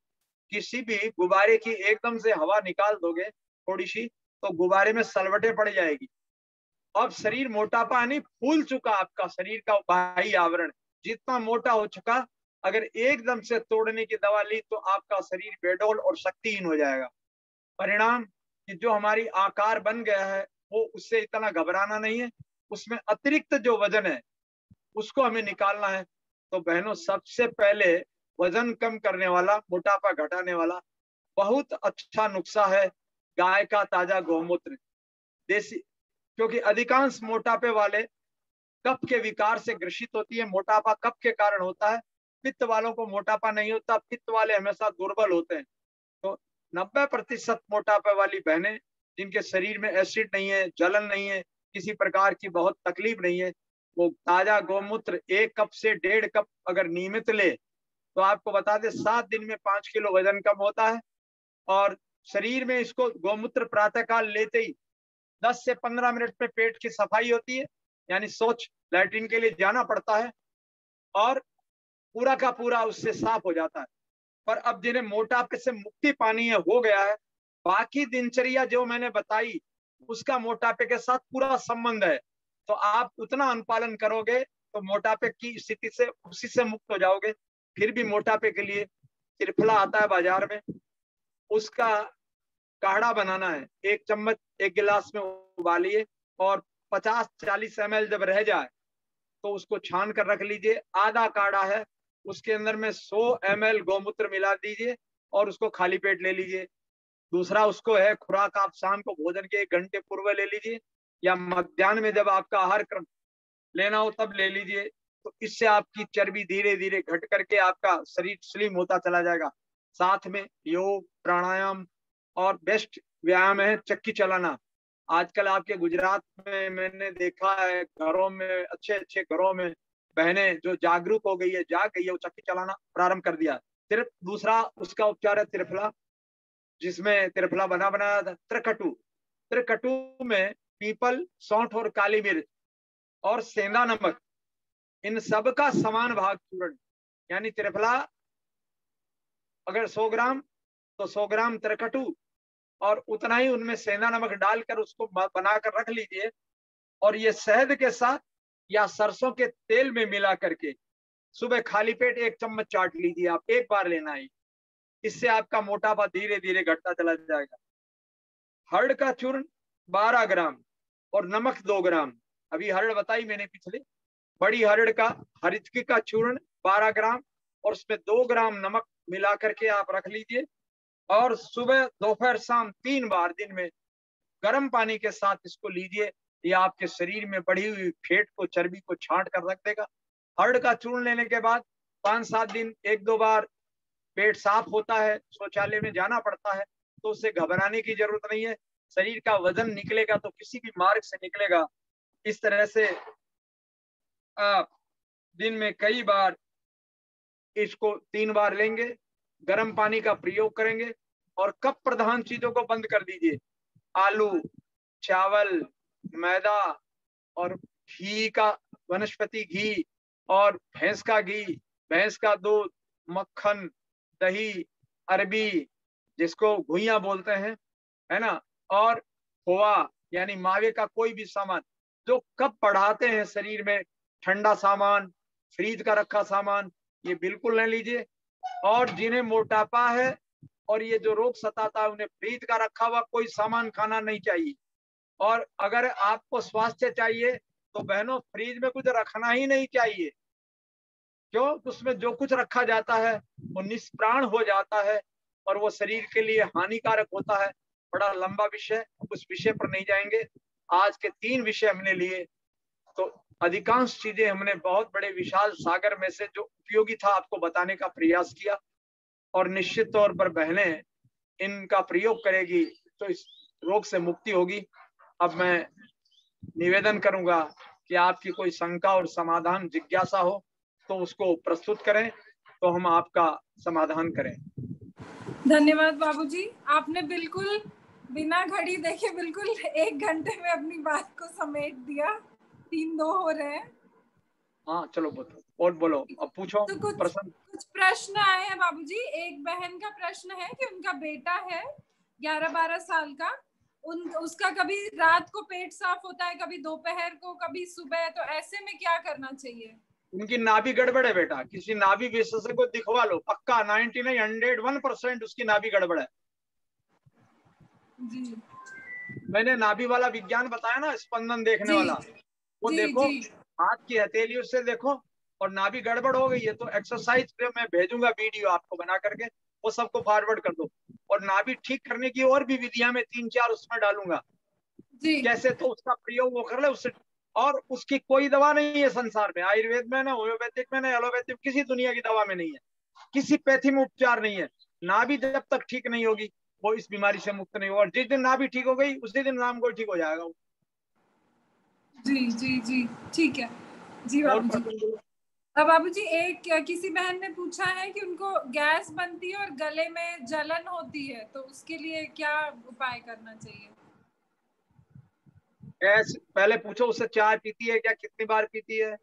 किसी भी गुब्बारे की एकदम से हवा निकाल दोगे थोड़ी सी, तो गुब्बारे में सलवटें पड़ जाएगी। अब शरीर मोटापा नहीं, फूल चुका आपका शरीर का बाह्य आवरण, जितना मोटा हो चुका अगर एकदम से तोड़ने की दवा ली तो आपका शरीर बेडौल और शक्तिहीन हो जाएगा। परिणाम कि जो हमारी आकार बन गया है वो उससे इतना घबराना नहीं है, उसमें अतिरिक्त जो वजन है उसको हमें निकालना है। तो बहनों, सबसे पहले वजन कम करने वाला, मोटापा घटाने वाला बहुत अच्छा नुस्खा है गाय का ताजा गौमूत्र, देसी। क्योंकि अधिकांश मोटापे वाले कफ के विकार से ग्रसित होती है। मोटापा कफ के कारण होता है, पित्त वालों को मोटापा नहीं होता, पित्त वाले हमेशा दुर्बल होते हैं। तो 90% मोटापे वाली बहनें जिनके शरीर में एसिड नहीं है, जलन नहीं है, किसी प्रकार की बहुत तकलीफ नहीं है, वो ताजा गौमूत्र 1 कप से 1.5 कप अगर नियमित ले तो आपको बता दें 7 दिन में 5 किलो वजन कम होता है। और शरीर में इसको गौमूत्र प्रातःकाल लेते ही 10 से 15 मिनट में पेट की सफाई होती है, यानी शौच लैट्रिन के लिए जाना पड़ता है और पूरा का पूरा उससे साफ हो जाता है। पर अब जिन्हें मोटापे से मुक्ति पानी है, हो गया है, बाकी दिनचर्या जो मैंने बताई उसका मोटापे के साथ पूरा संबंध है। तो आप उतना अनुपालन करोगे तो मोटापे की स्थिति से उसी से मुक्त हो जाओगे। फिर भी मोटापे के लिए त्रिफला आता है बाजार में, उसका काढ़ा बनाना है। 1 चम्मच 1 गिलास में उबालिए और 50-40 ml जब रह जाए तो उसको छान कर रख लीजिए। आधा काढ़ा है, उसके अंदर में 100 ml गौमूत्र मिला दीजिए और उसको खाली पेट ले लीजिए। दूसरा उसको है खुराक, आप शाम को भोजन के 1 घंटे पूर्व ले लीजिए या मध्याह्न में जब आपका आहार क्रम लेना हो तब ले लीजिए। तो इससे आपकी चर्बी धीरे धीरे घट करके आपका शरीर स्लिम होता चला जाएगा। साथ में योग, प्राणायाम और बेस्ट व्यायाम है चक्की चलाना। आजकल आपके गुजरात में मैंने देखा है, घरों में, अच्छे अच्छे घरों में बहनें जो जागरूक हो गई है, जाग गई है, वो चक्की चलाना प्रारंभ कर दिया। सिर्फ दूसरा उसका उपचार है त्रिफला, जिसमें त्रिफला बना बनाया था त्रिकटु। त्रिकटु में पीपल, सौंठ और काली मिर्च और सेंधा नमक, इन सब का समान भाग चूर्ण, यानी त्रिफला अगर 100 ग्राम तो 100 ग्राम त्रिकटु और उतना ही उनमें सेंधा नमक डालकर उसको बनाकर रख लीजिए। और ये शहद के साथ या सरसों के तेल में मिला करके सुबह खाली पेट 1 चम्मच चाट लीजिए। आप एक बार लेना है, इससे आपका मोटापा धीरे धीरे घटता चला जाएगा। हर्ड का चूर्ण 12 ग्राम और नमक 2 ग्राम, अभी हर्ड बताई मैंने पिछले। बड़ी हर्ड का हरितकी का चूर्ण 12 ग्राम और उसमें 2 ग्राम नमक मिला करके आप रख लीजिए और सुबह, दोपहर, शाम 3 बार दिन में गर्म पानी के साथ इसको लीजिए। ये आपके शरीर में बढ़ी हुई फैट को, चर्बी को छांट कर रख देगा। हर्ड का चूर्ण लेने के बाद 5-7 दिन 1-2 बार पेट साफ होता है, शौचालय में जाना पड़ता है, तो उससे घबराने की जरूरत नहीं है। शरीर का वजन निकलेगा तो किसी भी मार्ग से निकलेगा। इस तरह से आप दिन में कई बार इसको 3 बार लेंगे, गर्म पानी का प्रयोग करेंगे और कप प्रधान चीजों को बंद कर दीजिए। आलू, चावल, मैदा और घी का, वनस्पति घी और भैंस का घी, भैंस का दूध, मक्खन, दही, अरबी जिसको घुइयां बोलते हैं, है ना, और खोआ यानी मावे का कोई भी सामान जो कब बढ़ाते हैं शरीर में, ठंडा सामान, फ्रीज का रखा सामान, ये बिल्कुल न लीजिए। और जिन्हें मोटापा है और ये जो रोग सताता है, उन्हें फ्रीज का रखा हुआ कोई सामान खाना नहीं चाहिए। और अगर आपको स्वास्थ्य चाहिए तो बहनों, फ्रीज में कुछ रखना ही नहीं चाहिए। क्यों? उसमें जो कुछ रखा जाता है वो निष्प्राण हो जाता है और वो शरीर के लिए हानिकारक होता है। बड़ा लंबा विषय, उस विषय पर नहीं जाएंगे। आज के 3 विषय हमने लिए, तो अधिकांश चीजें हमने बहुत बड़े विशाल सागर में से जो उपयोगी था आपको बताने का प्रयास किया। और निश्चित तौर पर बहनें इनका प्रयोग करेगी तो इस रोग से मुक्ति होगी। अब मैं निवेदन करूंगा कि आपकी कोई शंका और समाधान, जिज्ञासा हो तो उसको प्रस्तुत करें, तो हम आपका समाधान करें। धन्यवाद बाबूजी, आपने बिल्कुल बिना घड़ी देखे बिल्कुल 1 घंटे में अपनी बात को समेट दिया। 3-2 हो रहे हैं। हाँ चलो बोलो, और बोलो, अब पूछो। तो कुछ प्रश्न आए हैं बाबूजी। एक बहन का प्रश्न है कि उनका बेटा है 11-12 साल का, उसका कभी रात को पेट साफ होता है, कभी दोपहर को, कभी सुबह, तो ऐसे में क्या करना चाहिए? उनकी नाभि गड़बड़ है बेटा, किसी नाभि विशेषज्ञ को दिखवा लो, पक्का 99 101% उसकी नाभि गड़बड़ है। जी मैंने नाभि वाला विज्ञान बताया ना, स्पंदन देखने जी वाला, वो जी देखो, जी हाथ की हथेलियों से देखो, और नाभि गड़बड़ हो गई है तो एक्सरसाइज पे मैं भेजूंगा वीडियो आपको बना करके, वो सबको फॉरवर्ड कर दो। और नाभि ठीक करने की और भी विधियां मैं 3-4 उसमें डालूंगा, जी कैसे तो उसका प्रयोग वो कर ले उससे। और उसकी कोई दवा नहीं है संसार में, आयुर्वेद में ना, होम्योपैथिक में ना, एलोपैथिक, किसी दुनिया की दवा में नहीं है, किसी पैथी में उपचार नहीं है। नाभि जब तक ठीक नहीं होगी वो इस बीमारी से मुक्त नहीं होगा, और जिस दिन नाभि ठीक हो गई उसी दिन राम को ठीक हो जाएगा वो। जी जी जी ठीक है जी और बाबूजी। प्रश्न बोलो। अब बाबूजी एक किसी बहन ने पूछा है कि उनको गैस बनती है और गले में जलन होती है, तो उसके लिए क्या उपाय करना चाहिए? गैस पहले पूछो उससे, चाय पीती है क्या, कितनी बार पीती है,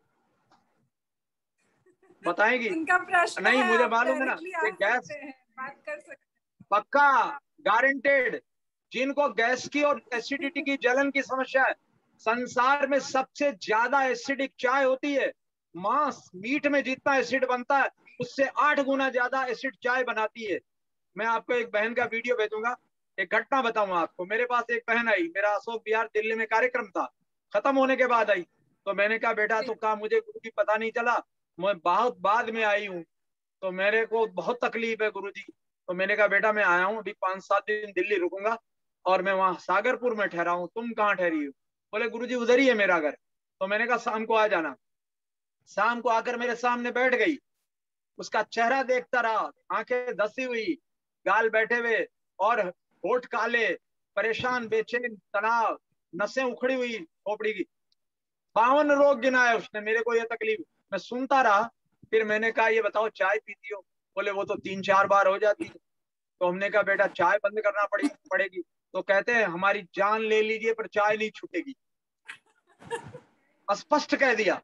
बताएगी? उनका प्रश्न नहीं, है, मुझे आप मालूम है ना डायरेक्टली आ ये गैस, सकते हैं, बात कर सकते हैं। पक्का गारंटेड, जिनको गैस की और एसिडिटी की, जलन की समस्या है, संसार में सबसे ज्यादा एसिडिक चाय होती है। मांस मीट में जितना एसिड बनता है उससे 8 गुना ज्यादा एसिड चाय बनाती है। मैं आपको एक बहन का वीडियो भेजूंगा, एक घटना बताऊंगा आपको। मेरे पास एक बहन आई, मेरा अशोक विहार दिल्ली में कार्यक्रम था, खत्म होने के बाद आई, तो मैंने कहा बेटा, तो कहा मुझे गुरुजी पता नहीं चला, मैं बहुत बाद में आई हूँ, तो मेरे को बहुत तकलीफ है गुरुजी। तो मैंने कहा बेटा मैं आया हूँ, अभी 5-7 दिन दिल्ली रुकूंगा और मैं वहां सागरपुर में ठहरा हूँ, तुम कहाँ ठहरी हो? बोले गुरुजी उधर ही है मेरा घर। तो मैंने कहा शाम को आ जाना। शाम को आकर मेरे सामने बैठ गई, उसका चेहरा देखता रहा, आंखें धसी हुई, गाल बैठे हुए, और होठ काले, परेशान, बेचैन, तनाव, नसें उखड़ी हुई खोपड़ी की, 52 रोग गिनाए उसने, मेरे को ये तकलीफ। मैं सुनता रहा, फिर मैंने कहा ये बताओ चाय पीती हो? बोले वो तो 3-4 बार हो जाती है। तो हमने कहा बेटा चाय बंद करना पड़ेगी। तो कहते हैं हमारी जान ले लीजिए पर चाय नहीं छूटेगी, स्पष्ट कह दिया।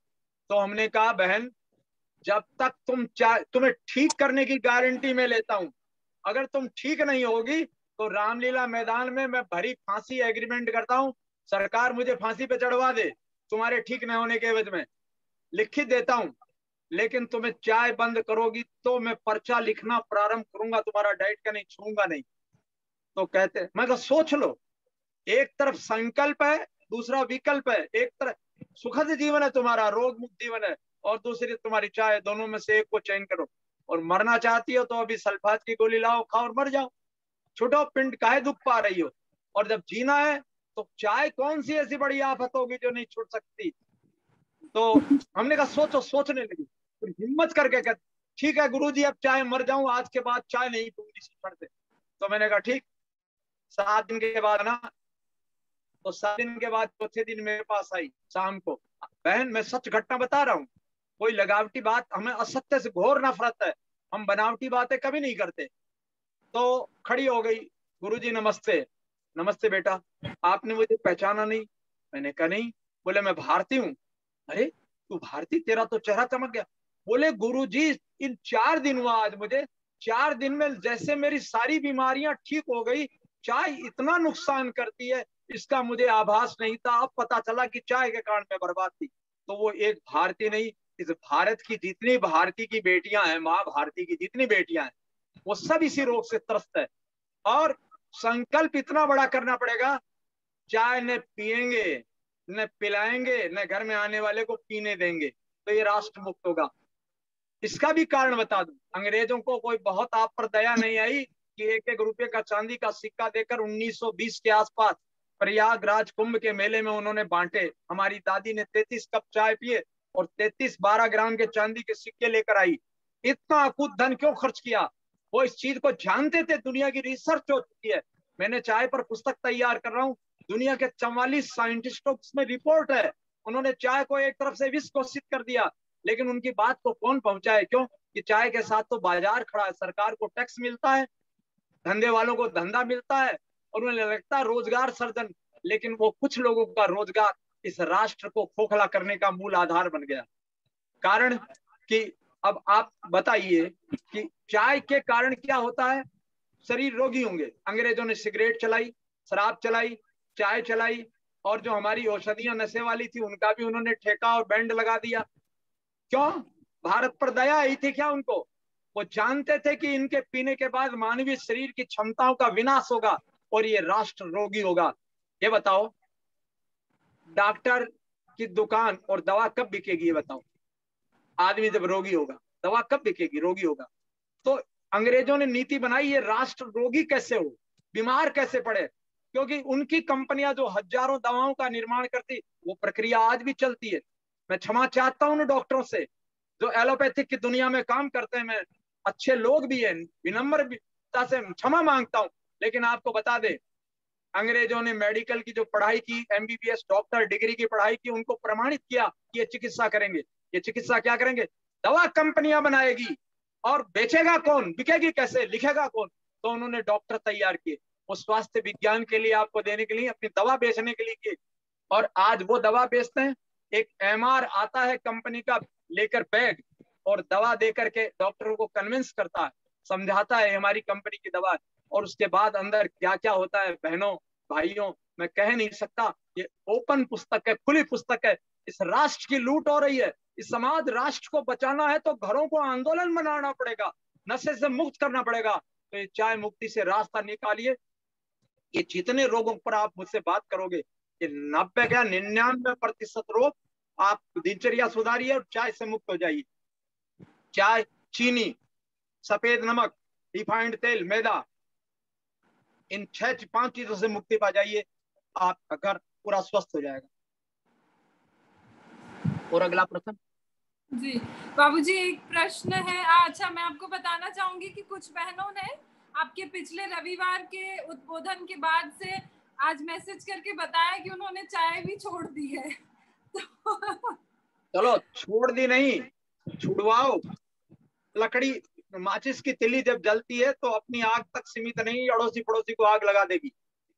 तो हमने कहा बहन, जब तक तुम चाय, तुम्हें ठीक करने की गारंटी मैं लेता हूं, अगर तुम ठीक नहीं होगी तो रामलीला मैदान में मैं भरी फांसी एग्रीमेंट करता हूं, सरकार मुझे फांसी पे चढ़वा दे तुम्हारे ठीक न होने के एवज में, लिखित देता हूं। लेकिन तुम्हें चाय बंद करोगी तो मैं पर्चा लिखना प्रारंभ करूंगा, तुम्हारा डाइट का नहीं छूंगा नहीं। तो कहते, मैं कहा सोच लो, एक तरफ संकल्प है, दूसरा विकल्प है, एक तरफ सुखद जीवन है तुम्हारा, रोग मुक्त जीवन है, और दूसरी तुम्हारी चाय, दोनों में से एक को चयन करो। और मरना चाहती हो तो अभी सल्फात की गोली लाओ, खाओ और मर जाओ, छुटो, पिंड काहे दुख पा रही हो? और जब जीना है तो चाय कौन सी ऐसी बड़ी आफत होगी जो नहीं छूट सकती? तो हमने कहा सोचो, सोचने लगी, फिर हिम्मत करके कहते ठीक है गुरुजी अब चाहे मर जाऊं, आज के बाद चाय नहीं पीऊंगी शिक्षण से। तो मैंने कहा ठीक। 7 दिन के बाद ना, तो 7 दिन के बाद चौथे दिन मेरे पास आई शाम को, बहन मैं सच घटना बता रहा हूँ, कोई लगावटी बात, हमें असत्य से घोर नफरत है, हम बनावटी बातें कभी नहीं करते। तो खड़ी हो गई, गुरुजी नमस्ते। नमस्ते बेटा, आपने मुझे पहचाना नहीं? मैंने कहा नहीं। बोले मैं भारती हूँ। अरे तू भारती, तेरा तो चेहरा चमक गया। बोले गुरुजी इन 4 दिन हुआ आज मुझे, 4 दिन में जैसे मेरी सारी बीमारियां ठीक हो गई, चाय इतना नुकसान करती है इसका मुझे आभास नहीं था, अब पता चला कि चाय के कारण मैं बर्बाद थी। तो वो एक भारतीय नहीं, इस भारत की जितनी भारती की बेटियां हैं, माँ भारती की जितनी बेटियां हैं, वो सब इसी रोग से त्रस्त है। और संकल्प इतना बड़ा करना पड़ेगा, चाय न पिएंगे, न पिलाएंगे, न घर में आने वाले को पीने देंगे, तो ये राष्ट्र मुक्त होगा। इसका भी कारण बता दूं, अंग्रेजों को कोई बहुत आप पर दया नहीं आई कि 1-1 रुपए का चांदी का सिक्का देकर 1920 के आसपास प्रयागराज कुंभ के मेले में उन्होंने बांटे। हमारी दादी ने 33 कप चाय पिए और 33 12 ग्राम के चांदी के सिक्के लेकर आई। इतना अकूत धन क्यों खर्च किया? वो इस चीज को जानते थे, दुनिया की रिसर्च हो चुकी है। मैंने चाय पर पुस्तक तैयार कर रहा हूँ, दुनिया के 44 साइंटिस्टों में रिपोर्ट है, उन्होंने चाय को एक तरफ से विष घोषित कर दिया, लेकिन उनकी बात को कौन पहुंचाए? क्यों कि चाय के साथ तो बाजार खड़ा है, सरकार को टैक्स मिलता है, धंधे वालों को धंधा मिलता है, और उन्हें लगता है रोजगार सर्जन, लेकिन वो कुछ लोगों का रोजगार इस राष्ट्र को खोखला करने का मूल आधार बन गया। कारण कि अब आप बताइए कि चाय के कारण क्या होता है? शरीर रोगी होंगे। अंग्रेजों ने सिगरेट चलाई, शराब चलाई, चाय चलाई, और जो हमारी औषधियां नशे वाली थी उनका भी उन्होंने ठेका और बैंड लगा दिया। क्यों? भारत पर दया आई थी क्या उनको? वो जानते थे कि इनके पीने के बाद मानवीय शरीर की क्षमताओं का विनाश होगा और ये राष्ट्र रोगी होगा। ये बताओ, डॉक्टर की दुकान और दवा कब बिकेगी? ये बताओ, आदमी जब रोगी होगा, दवा कब बिकेगी? रोगी होगा। तो अंग्रेजों ने नीति बनाई, ये राष्ट्र रोगी कैसे हो, बीमार कैसे पड़े, क्योंकि उनकी कंपनियां जो हजारों दवाओं का निर्माण करती, वो प्रक्रिया आज भी चलती है। मैं क्षमा चाहता हूं उन डॉक्टरों से जो एलोपैथिक की दुनिया में काम करते हैं। मैं अच्छे लोग भी हैं, विनम्रता से क्षमा मांगता हूं, लेकिन आपको बता दे, अंग्रेजों ने मेडिकल की जो पढ़ाई की, एमबीबीएस डॉक्टर डिग्री की पढ़ाई की, उनको प्रमाणित किया कि ये चिकित्सा करेंगे। ये चिकित्सा क्या करेंगे? दवा कंपनियां बनाएगी, और बेचेगा कौन, बिकेगी कैसे, लिखेगा कौन? तो उन्होंने डॉक्टर तैयार किए, वो स्वास्थ्य विज्ञान के लिए आपको देने के लिए, अपनी दवा बेचने के लिए किए। और आज वो दवा बेचते हैं, एक एमआर आता है कंपनी का लेकर बैग, और दवा दे करके डॉक्टरों को कन्विंस करता है, समझाता है हमारी कंपनी की दवा है। और उसके बाद अंदर क्या क्या होता है बहनों भाइयों, मैं कह नहीं सकता। ये ओपन पुस्तक है, खुली पुस्तक है। इस राष्ट्र की लूट हो रही है। इस समाज राष्ट्र को बचाना है तो घरों को आंदोलन बनाना पड़ेगा, नशे से मुक्त करना पड़ेगा। तो ये चाय मुक्ति से रास्ता निकालिए। ये जितने रोगों पर आप मुझसे बात करोगे, ये 90 क्या 99% रोग आप दिनचर्या सुधारिए और चाय से मुक्त हो जाइए। चाय, चीनी, सफेद नमक, रिफाइंड तेल, मैदा, इन 5 चीजों से मुक्ति पा जाइए, आपका घर पूरा स्वस्थ हो जाएगा। और अगला प्रश्न। जी बाबूजी, एक प्रश्न है। अच्छा, मैं आपको बताना चाहूंगी कि कुछ बहनों ने आपके पिछले रविवार के उद्बोधन के बाद से आज मैसेज करके बताया कि उन्होंने चाय भी छोड़ दी है। तो चलो, छोड़ दी नहीं, छुड़वाओ। लकड़ी, माचिस की तिली जब जलती है तो अपनी आग तक सीमित नहीं, अड़ोसी पड़ोसी को आग लगा देगी।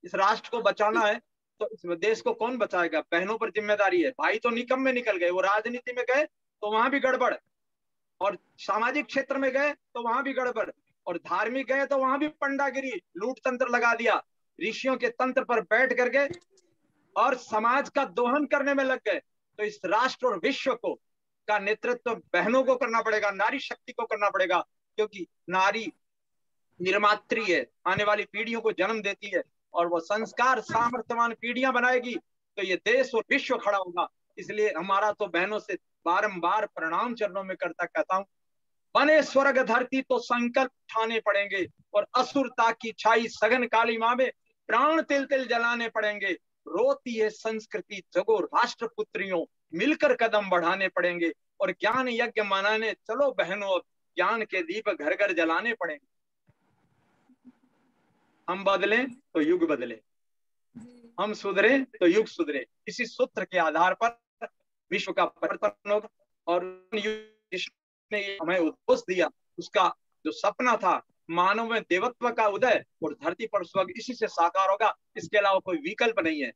इस राष्ट्र को बचाना है तो इस देश को कौन बचाएगा? बहनों पर जिम्मेदारी है। भाई तो निकम्मे निकल गए, वो राजनीति में गए तो वहां भी गड़बड़, और सामाजिक क्षेत्र में गए तो वहां भी गड़बड़, और धार्मिक गए तो वहां भी पंडागिरी, लूट तंत्र लगा दिया, ऋषियों के तंत्र पर बैठ कर गए और समाज का दोहन करने में लग गए। तो इस राष्ट्र और विश्व को का नेतृत्व बहनों को करना पड़ेगा, नारी शक्ति को करना पड़ेगा, क्योंकि नारी निर्मात्री है, आने वाली पीढ़ियों को जन्म देती है, और वो संस्कार सामर्थ्यवान पीढ़ियां बनाएगी तो ये देश और विश्व खड़ा होगा। इसलिए हमारा तो बहनों से बारंबार प्रणाम चरणों में करता कहता हूं, बने स्वर्ग धरती तो संकल्प उठाने पड़ेंगे, और असुरता की छाई सघन काली माँ में प्राण तिल तिल जलाने पड़ेंगे। रोती है संस्कृति जगो राष्ट्र पुत्रियों, मिलकर कदम बढ़ाने पड़ेंगे, और ज्ञान यज्ञ मनाने चलो बहनों, ज्ञान के दीप घर घर जलाने पड़ेंगे। हम बदलें तो युग बदले, हम सुधरे तो युग सुधरे। इसी सूत्र के आधार पर विश्व का परिवर्तन होगा, और जिसने हमें उद्घोष दिया, उसका जो सपना था मानव में देवत्व का उदय और धरती पर स्वर्ग, इसी से साकार होगा। इसके अलावा कोई विकल्प नहीं है।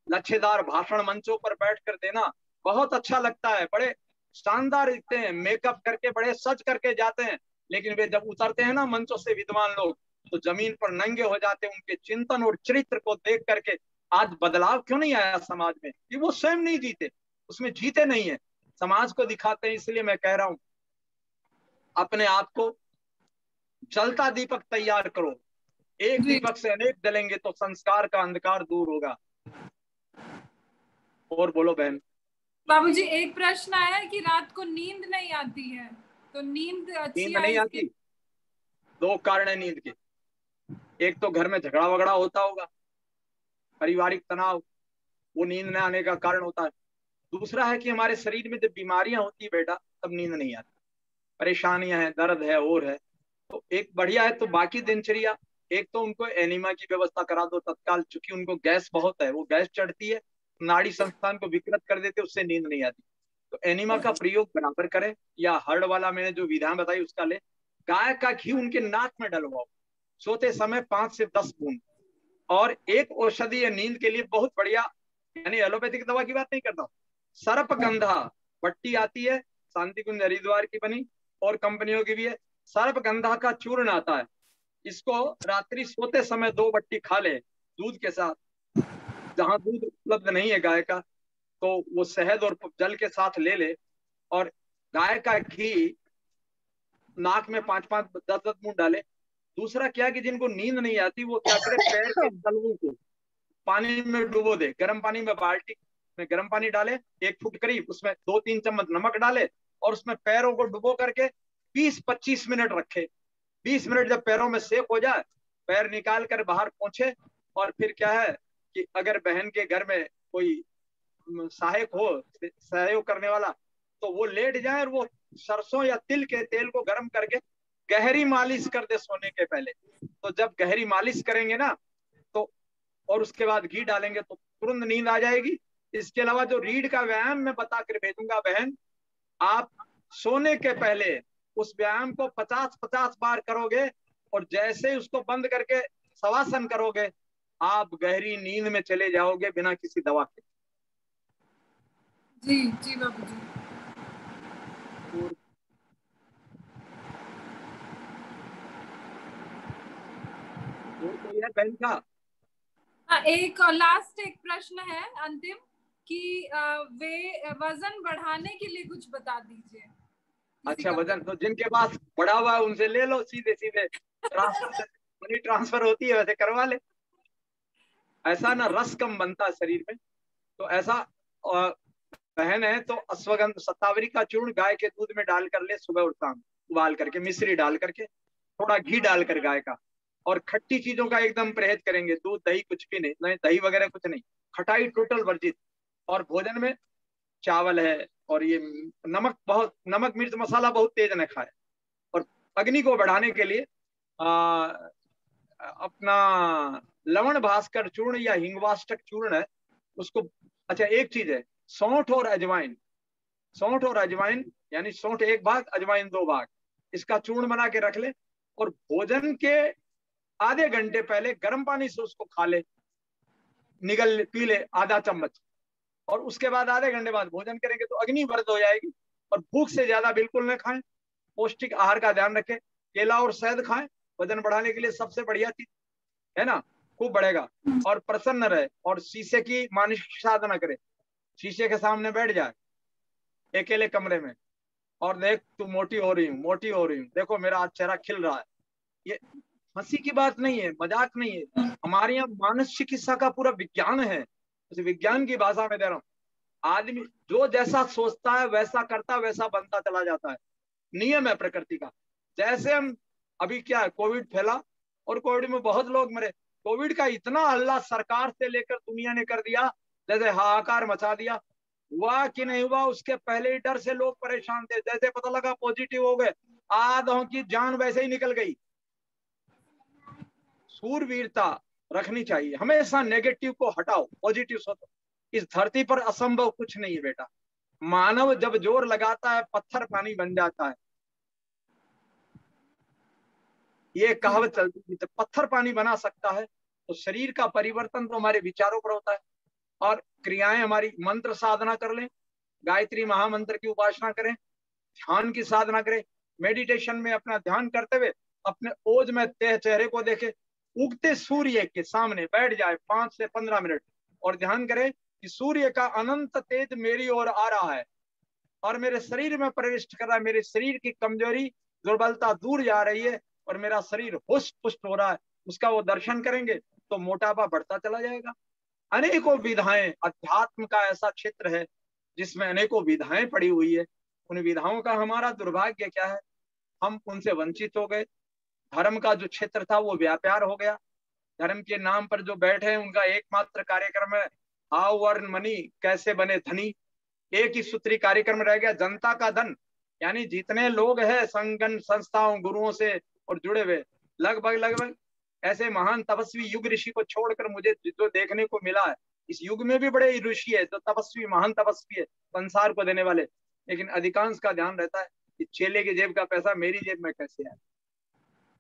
लच्छेदार भाषण मंचों पर बैठकर देना बहुत अच्छा लगता है, बड़े शानदार दिखते हैं, मेकअप करके बड़े सज करके जाते हैं, लेकिन वे जब उतरते हैं ना मंचों से विद्वान लोग, तो जमीन पर नंगे हो जाते हैं। उनके चिंतन और चरित्र को देख करके आज बदलाव क्यों नहीं आया समाज में? कि वो स्वयं नहीं जीते, उसमें जीते नहीं है, समाज को दिखाते हैं। इसलिए मैं कह रहा हूं, अपने आप को जलता दीपक तैयार करो। एक दीपक से अनेक जलेंगे तो संस्कार का अंधकार दूर होगा। और बोलो बहन। बाबूजी, एक प्रश्न आया है कि रात को नींद नहीं आती है, तो नींद अच्छी नींद नहीं आती, 2 कारण है नींद के। एक तो घर में झगड़ा वगड़ा होता होगा, पारिवारिक तनाव, वो नींद न आने का कारण होता है। दूसरा है कि हमारे शरीर में जब बीमारियां होती है बेटा, तब नींद नहीं आती, परेशानियां हैं, दर्द है और है। तो एक बढ़िया है तो बाकी दिनचर्या, एक तो उनको एनीमा की व्यवस्था करा दो तत्काल, चूंकि उनको गैस बहुत है, वो गैस चढ़ती है, नाड़ी संस्थान को विकृत कर देते, उससे नींद नहीं आती। तो एनीमा का प्रयोग बराबर करें, या हर्ड वाला मैंने जो विधान बताई उसका ले। गाय का घी उनके नाक में डलवाओ सोते समय 5 से 10 बूंद। और एक औषधि है नींद के लिए बहुत बढ़िया, यानी एलोपैथिक दवा की बात नहीं करता हूँ, सर्पगंधा पट्टी आती है, शांति कुंज हरिद्वार की बनी और कंपनियों की भी है। सर्पगंधा का चूर्ण आता है, इसको रात्रि सोते समय 2 बट्टी खा ले दूध के साथ। जहां दूध उपलब्ध नहीं है गाय का, तो वो शहद और जल के साथ ले ले, और गाय का घी नाक में 5-5 10-10 बूंद डाले। दूसरा क्या कि जिनको नींद नहीं आती वो क्या करे, पैर के तलवों को पानी में डुबो दे, गर्म पानी में, बाल्टी में गर्म पानी डाले 1 फुट करीब, उसमें 2-3 चम्मच नमक डाले और उसमें पैरों को डुबो करके 20-25 मिनट रखे। 20 मिनट जब पैरों में सेक हो जाए, पैर निकाल कर बाहर पहुंचे। और फिर क्या है कि अगर बहन के घर में कोई सहायक हो, सहयोग करने वाला, तो वो लेट जाए और वो सरसों या तिल के तेल को गर्म करके गहरी मालिश कर दे सोने के पहले। तो जब गहरी मालिश करेंगे ना, तो और उसके बाद घी डालेंगे तो तुरंत नींद आ जाएगी। इसके अलावा जो रीढ़ का व्यायाम मैं बता कर भेजूंगा बहन, आप सोने के पहले उस व्यायाम को 50-50 बार करोगे और जैसे ही उसको बंद करके शवासन करोगे, आप गहरी नींद में चले जाओगे बिना किसी दवा के। जी जी बाबूजी। और कोई है बहन का? हाँ, एक लास्ट एक प्रश्न है अंतिम कि वे वजन बढ़ाने के लिए कुछ बता दीजिए। अच्छा, वजन तो जिनके पास बढ़ा हुआ है उनसे ले लो, सीधे सीधे ट्रांसफर, मनी ट्रांसफर होती है वैसे करवा ले। ऐसा ना रस कम बनता है शरीर में, तो ऐसा बहन है तो अश्वगंध शतावरी का चूर्ण गाय के दूध में डालकर ले, सुबह और शाम उबाल करके, मिश्री डाल करके, थोड़ा घी डालकर गाय का। और खट्टी चीजों का एकदम परहेज करेंगे, दूध दही कुछ भी नहीं, नहीं दही वगैरह कुछ नहीं, खटाई टोटल वर्जित। और भोजन में चावल है, और ये नमक मिर्च मसाला बहुत तेज न खाए। और अग्नि को बढ़ाने के लिए अपना लवण भास्कर चूर्ण या हिंगवाष्टक चूर्ण है उसको। अच्छा, एक चीज है, सौंठ और अजवाइन, सौंठ और अजवाइन, यानी सौंठ 1 भाग, अजवाइन 2 भाग, इसका चूर्ण बना के रख ले और भोजन के आधे घंटे पहले गर्म पानी से उसको खा ले, निगल पी ले आधा चम्मच। और उसके बाद आधे घंटे बाद भोजन करेंगे तो अग्नि वर्ध हो जाएगी। और भूख से ज्यादा बिल्कुल न खाएं, पौष्टिक आहार का ध्यान रखें, केला और शहद खाएं, वजन बढ़ाने के लिए सबसे बढ़िया चीज है ना, खूब बढ़ेगा। और प्रसन्न रहे और शीशे की मानसिक साधना करे, शीशे के सामने बैठ जाए अकेले कमरे में और देख तू मोटी हो रही हूँ, मोटी हो रही हूँ, देखो मेरा आज चेहरा खिल रहा है। ये हंसी की बात नहीं है, मजाक नहीं है, हमारे यहाँ मानस चिकित्सा का पूरा विज्ञान है। उस विज्ञान की भाषा में दे रहा हूँ। आदमी जो जैसा सोचता है वैसा करता, वैसा बनता चला जाता है, नियम है प्रकृति का। जैसे हम अभी क्या है, कोविड फैला और कोविड में बहुत लोग मरे। कोविड का इतना हल्ला सरकार से लेकर दुनिया ने कर दिया, जैसे हाहाकार मचा दिया। हुआ कि नहीं हुआ उसके पहले ही डर से लोग परेशान थे, जैसे पता लगा पॉजिटिव हो गए, आधों की जान वैसे ही निकल गई। सूरवीरता रखनी चाहिए, हमेशा नेगेटिव को हटाओ, पॉजिटिव सोचो। इस धरती पर असंभव कुछ नहीं है बेटा, मानव जब जोर लगाता है पत्थर पानी बन जाता है। ये कहावत चलती थी, तो पत्थर पानी बना सकता है तो शरीर का परिवर्तन तो हमारे विचारों पर होता है। और क्रियाएं हमारी, मंत्र साधना कर लें, गायत्री महामंत्र की उपासना करें, ध्यान की साधना करें, मेडिटेशन में अपना ध्यान करते हुए अपने ओज में तह चेहरे को देखे, उगते सूर्य के सामने बैठ जाए 5 से 15 मिनट और ध्यान करे कि सूर्य का अनंत तेज मेरी ओर आ रहा है और मेरे शरीर में प्रवेश कर रहा है, मेरे शरीर की कमजोरी दुर्बलता दूर जा रही है और मेरा शरीर हुष्ट पुष्ट हो रहा है। उसका वो दर्शन करेंगे तो मोटापा बढ़ता चला जाएगा। अनेकों विधाएं, अध्यात्म का ऐसा क्षेत्र है जिसमें अनेकों विधाएं पड़ी हुई है। उन विधाओं का हमारा दुर्भाग्य क्या है, हम उनसे वंचित हो गए। धर्म का जो क्षेत्र था वो व्यापार हो गया। धर्म के नाम पर जो बैठे हैं उनका एकमात्र कार्यक्रम है हाउ अर्न मनी, कैसे बने धनी। एक ही सूत्री कार्यक्रम रह गया, जनता का धन। यानी जितने लोग हैं संगठन संस्थाओं गुरुओं से और जुड़े हुए, लगभग ऐसे महान तपस्वी युग ऋषि को छोड़कर मुझे जो देखने को मिला है, इस युग में भी बड़े ऋषि है जो तपस्वी, महान तपस्वी है संसार को देने वाले, लेकिन अधिकांश का ध्यान रहता है कि चेले की जेब का पैसा मेरी जेब में कैसे आए।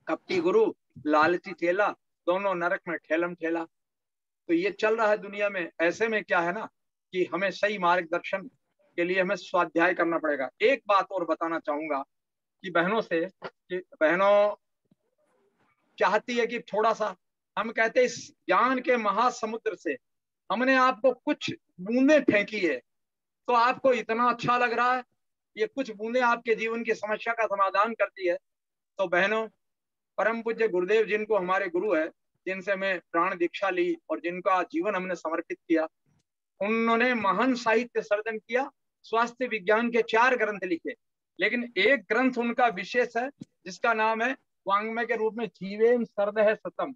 कपटी गुरु, लालची चेला, दोनों नरक में ठेलम ठेला। तो ये चल रहा है दुनिया में। ऐसे में क्या है ना कि हमें सही मार्गदर्शन के लिए हमें स्वाध्याय करना पड़ेगा। एक बात और बताना चाहूंगा कि बहनों से, कि बहनों चाहती है कि थोड़ा सा, हम कहते हैं इस ज्ञान के महासमुद्र से हमने आपको कुछ बूंदे फेंकी है तो आपको इतना अच्छा लग रहा है ये कुछ बूंदें आपके जीवन की समस्या का समाधान करती है। तो बहनों, परम पूज्य गुरुदेव जिनको हमारे गुरु है, जिनसे मैं प्राण दीक्षा ली और जिनका जीवन हमने समर्पित किया, उन्होंने महान साहित्य सर्जन किया, स्वास्थ्य विज्ञान के 4 ग्रंथ लिखे, लेकिन एक ग्रंथ उनका विशेष है जिसका नाम है वांग्मय के रूप में जीवेम सर्वः सतम।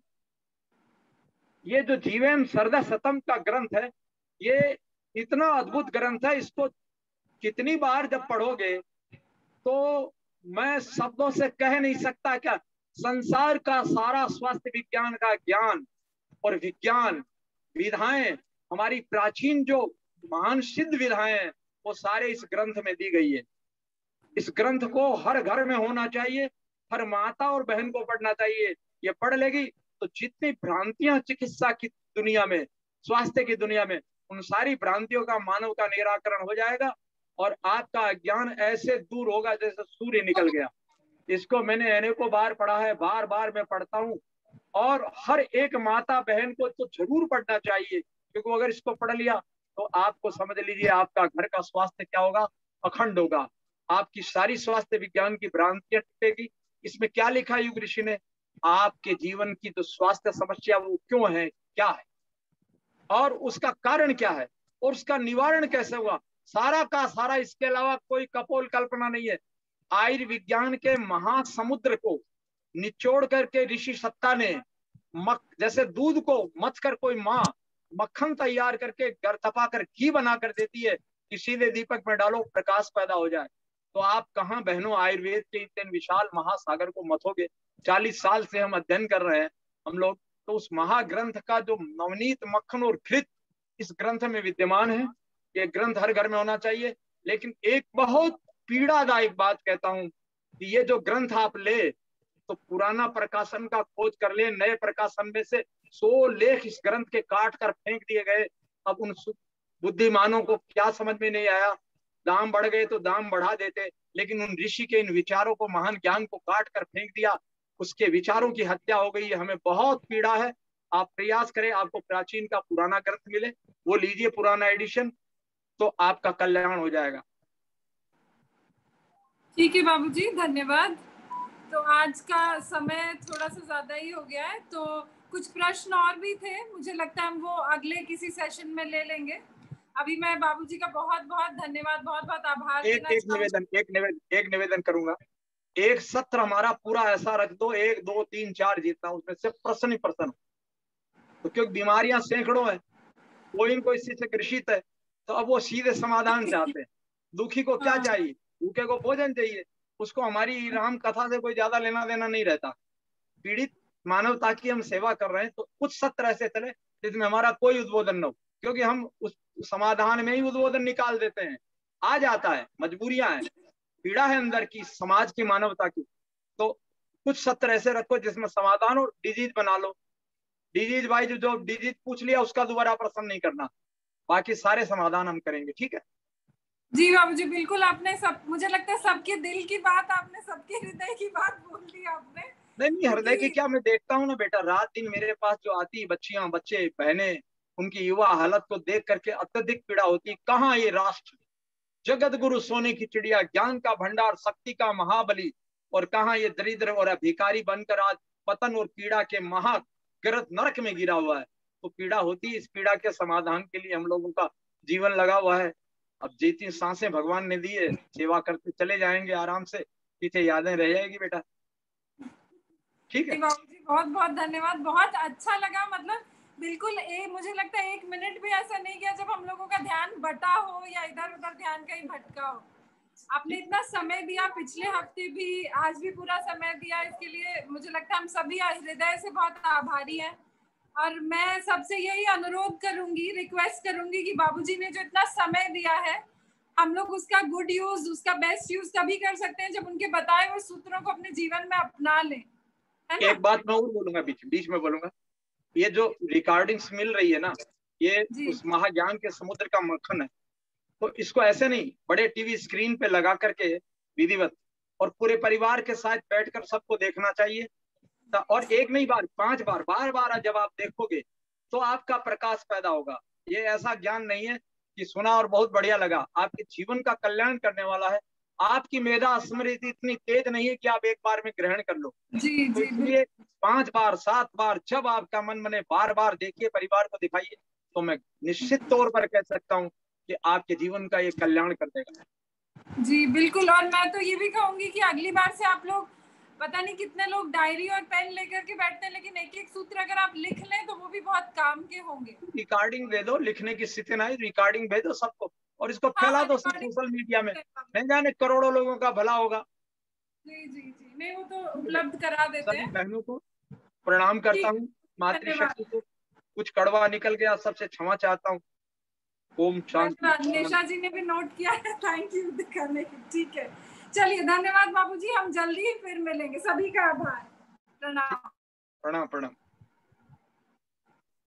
ये जो जीवेम सर्वः सतम का ग्रंथ है, ये इतना अद्भुत ग्रंथ है, इसको कितनी बार जब पढ़ोगे तो मैं शब्दों से कह नहीं सकता। क्या संसार का सारा स्वास्थ्य विज्ञान का ज्ञान और विज्ञान विधाएं, हमारी प्राचीन जो महान सिद्ध विधाएं हैं, वो सारे इस ग्रंथ में दी गई है। इस ग्रंथ को हर घर में होना चाहिए, हर माता और बहन को पढ़ना चाहिए। ये पढ़ लेगी तो जितनी भ्रांतियां चिकित्सा की दुनिया में, स्वास्थ्य की दुनिया में, उन सारी भ्रांतियों का मानव का निराकरण हो जाएगा और आपका अज्ञान ऐसे दूर होगा जैसे सूर्य निकल गया। इसको मैंने अनेकों बार पढ़ा है, बार बार मैं पढ़ता हूँ, और हर एक माता बहन को तो जरूर पढ़ना चाहिए, क्योंकि अगर इसको पढ़ लिया तो आपको समझ लीजिए आपका घर का स्वास्थ्य क्या होगा, अखंड होगा। आपकी सारी स्वास्थ्य विज्ञान की भ्रांतियां टूटेगी। इसमें क्या लिखा है युग ऋषि ने, आपके जीवन की जो स्वास्थ्य समस्या वो क्यों है, क्या है, और उसका कारण क्या है, और उसका निवारण कैसे हुआ, सारा का सारा। इसके अलावा कोई कपोल कल्पना नहीं है। आयुर्विज्ञान के महासमुद्र को निचोड़ करके ऋषि सत्ता ने जैसे दूध को मथ कर कोई माँ मक्खन तैयार करके गरथपा कर घी बना कर देती है कि सीधे दीपक में डालो प्रकाश पैदा हो जाए। तो आप कहाँ बहनों आयुर्वेद के इतने विशाल महासागर को मथोगे। 40 साल से हम अध्ययन कर रहे हैं हम लोग, तो उस महाग्रंथ का जो नवनीत मक्खन और घृत इस ग्रंथ में विद्यमान है, ये ग्रंथ हर घर में होना चाहिए। लेकिन एक बहुत पीड़ादायक बात कहता हूं कि ये जो ग्रंथ आप ले तो पुराना प्रकाशन का खोज कर ले, नए प्रकाशन में से 100 लेख इस ग्रंथ के काट कर फेंक दिए गए। अब उन बुद्धिमानों को क्या समझ में नहीं आया, दाम बढ़ गए तो दाम बढ़ा देते, लेकिन उन ऋषि के इन विचारों को, महान ज्ञान को काट कर फेंक दिया, उसके विचारों की हत्या हो गई है। हमें बहुत पीड़ा है। आप प्रयास करें, आपको प्राचीन का पुराना ग्रंथ मिले, वो लीजिए पुराना एडिशन, तो आपका कल्याण हो जाएगा। ठीक है बाबूजी, धन्यवाद। तो आज का समय थोड़ा सा ज्यादा ही हो गया है, तो कुछ प्रश्न और भी थे, मुझे लगता है हम वो अगले किसी सेशन में ले लेंगे। अभी मैं बाबूजी का बहुत बहुत धन्यवाद, बहुत बहुत आभार एक निवेदन करूंगा। एक सत्र हमारा पूरा ऐसा रख दो, 1 2 3 4 जितना, उसमें से प्रश्न ही प्रश्न हो, तो क्योंकि बीमारियां सैकड़ों है, कोई न कोई इसी से ग्रसित है, तो अब वो सीधे समाधान चाहते हैं। दुखी को क्या चाहिए, भूखे को भोजन चाहिए, उसको हमारी राम कथा से कोई ज्यादा लेना देना नहीं रहता। पीड़ित मानवता की हम सेवा कर रहे हैं, तो कुछ सत्र ऐसे चले जिसमें हमारा कोई उद्बोधन न हो, क्योंकि हम उस समाधान में ही उद्बोधन निकाल देते हैं। आ जाता है, मजबूरियां हैं, पीड़ा है अंदर की, समाज की, मानवता की। तो कुछ सत्र ऐसे रखो जिसमें समाधान हो, डिजीज बना लो। डिजीज वाइज जो डिजीज पूछ लिया उसका दोबारा प्रश्न नहीं करना, बाकी सारे समाधान हम करेंगे। ठीक है जी बाबूजी, बिल्कुल। आपने सब, मुझे लगता है सबके दिल की बात, आपने सबके हृदय की बात बोल दी आपने। नहीं, हृदय की क्या, मैं देखता हूँ ना बेटा, रात दिन मेरे पास जो आती बच्चियां, बच्चे, बहनें, उनकी युवा हालत को देख करके अत्यधिक पीड़ा होती। कहाँ ये राष्ट्र, जगत गुरु सोने की चिड़िया, ज्ञान का भंडार, शक्ति का महाबली, और कहाँ ये दरिद्र और अधिकारी बनकर आज पतन और पीड़ा के महागर्त नरक में गिरा हुआ है। तो पीड़ा होती, इस पीड़ा के समाधान के लिए हम लोगों का जीवन लगा हुआ है। अब जितनी सांसें भगवान ने दी है, सेवा करते चले जाएंगे आराम से, पीछे यादें रह जाएगी बेटा। ठीक है बाबूजी, बहुत बहुत धन्यवाद, बहुत अच्छा लगा। मतलब बिल्कुल मुझे लगता है 1 मिनट भी ऐसा नहीं गया जब हम लोगों का ध्यान बटा हो या इधर उधर ध्यान कहीं भटका हो। आपने इतना समय दिया, पिछले हफ्ते भी, आज भी पूरा समय दिया, इसके लिए मुझे लगता है हम सभी हृदय से बहुत आभारी हैं। और मैं सबसे यही अनुरोध करूंगी, रिक्वेस्ट करूंगी कि बाबूजी ने जो इतना समय दिया है, हम लोग उसका गुड यूज, उसका बेस्ट यूज तभी कर सकते हैं जब उनके बताए हुए सूत्रों को अपने जीवन में अपना लें। एक बात मैं और बोलूंगा, बीच में बोलूंगा, ये जो रिकॉर्डिंग्स मिल रही है ना, ये उस महाज्ञान के समुद्र का मक्खन है। तो इसको ऐसे नहीं, बड़े टीवी स्क्रीन पे लगा करके विधिवत और पूरे परिवार के साथ बैठकर सबको देखना चाहिए। और एक नहीं बार, 5 बार, बार जब आप देखोगे तो आपका प्रकाश पैदा होगा। ये ऐसा ज्ञान नहीं है कि सुना और बहुत बढ़िया लगा, आपके जीवन का कल्याण करने वाला है। आपकी मेधा स्मृति इतनी तेज नहीं है कि आप एक बार में ग्रहण कर लो। जी तो जी इसलिए 5 बार 7 बार जब आपका मन बने बार बार देखिए, परिवार को दिखाइए, तो मैं निश्चित तौर पर कह सकता हूँ कि आपके जीवन का ये कल्याण कर देगा। जी बिल्कुल। और मैं तो ये भी कहूंगी कि अगली बार से आप लोग, पता नहीं कितने लोग डायरी और पेन लेकर के बैठते हैं, लेकिन एक एक सूत्र अगर आप लिख लें तो वो भी बहुत काम के होंगे। रिकॉर्डिंग दे दो, लिखने की स्थिति नहीं, रिकॉर्डिंग भेजो सबको और इसको हाँ फैला हाँ, दो रिकॉर्डिंग। सोशल मीडिया में, नहीं जाने करोड़ों लोगों का भला होगा। जी जी जी, नहीं वो तो उपलब्ध करा देते सभी हैं। बहनों को प्रणाम करता ठीक, हूँ, मातृशक्ति धन्यवाद। को। कुछ कड़वा निकल गया, सबसे क्षमा चाहता हूँ। ओम शांति। धन्यवाद, निशा जी ने भी नोट किया है, थैंक यू दिखाने की। ठीक है, चलिए धन्यवाद बाबूजी, हम जल्दी ही फिर मिलेंगे। सभी का आभार, प्रणाम। प्रणाम प्रणाम।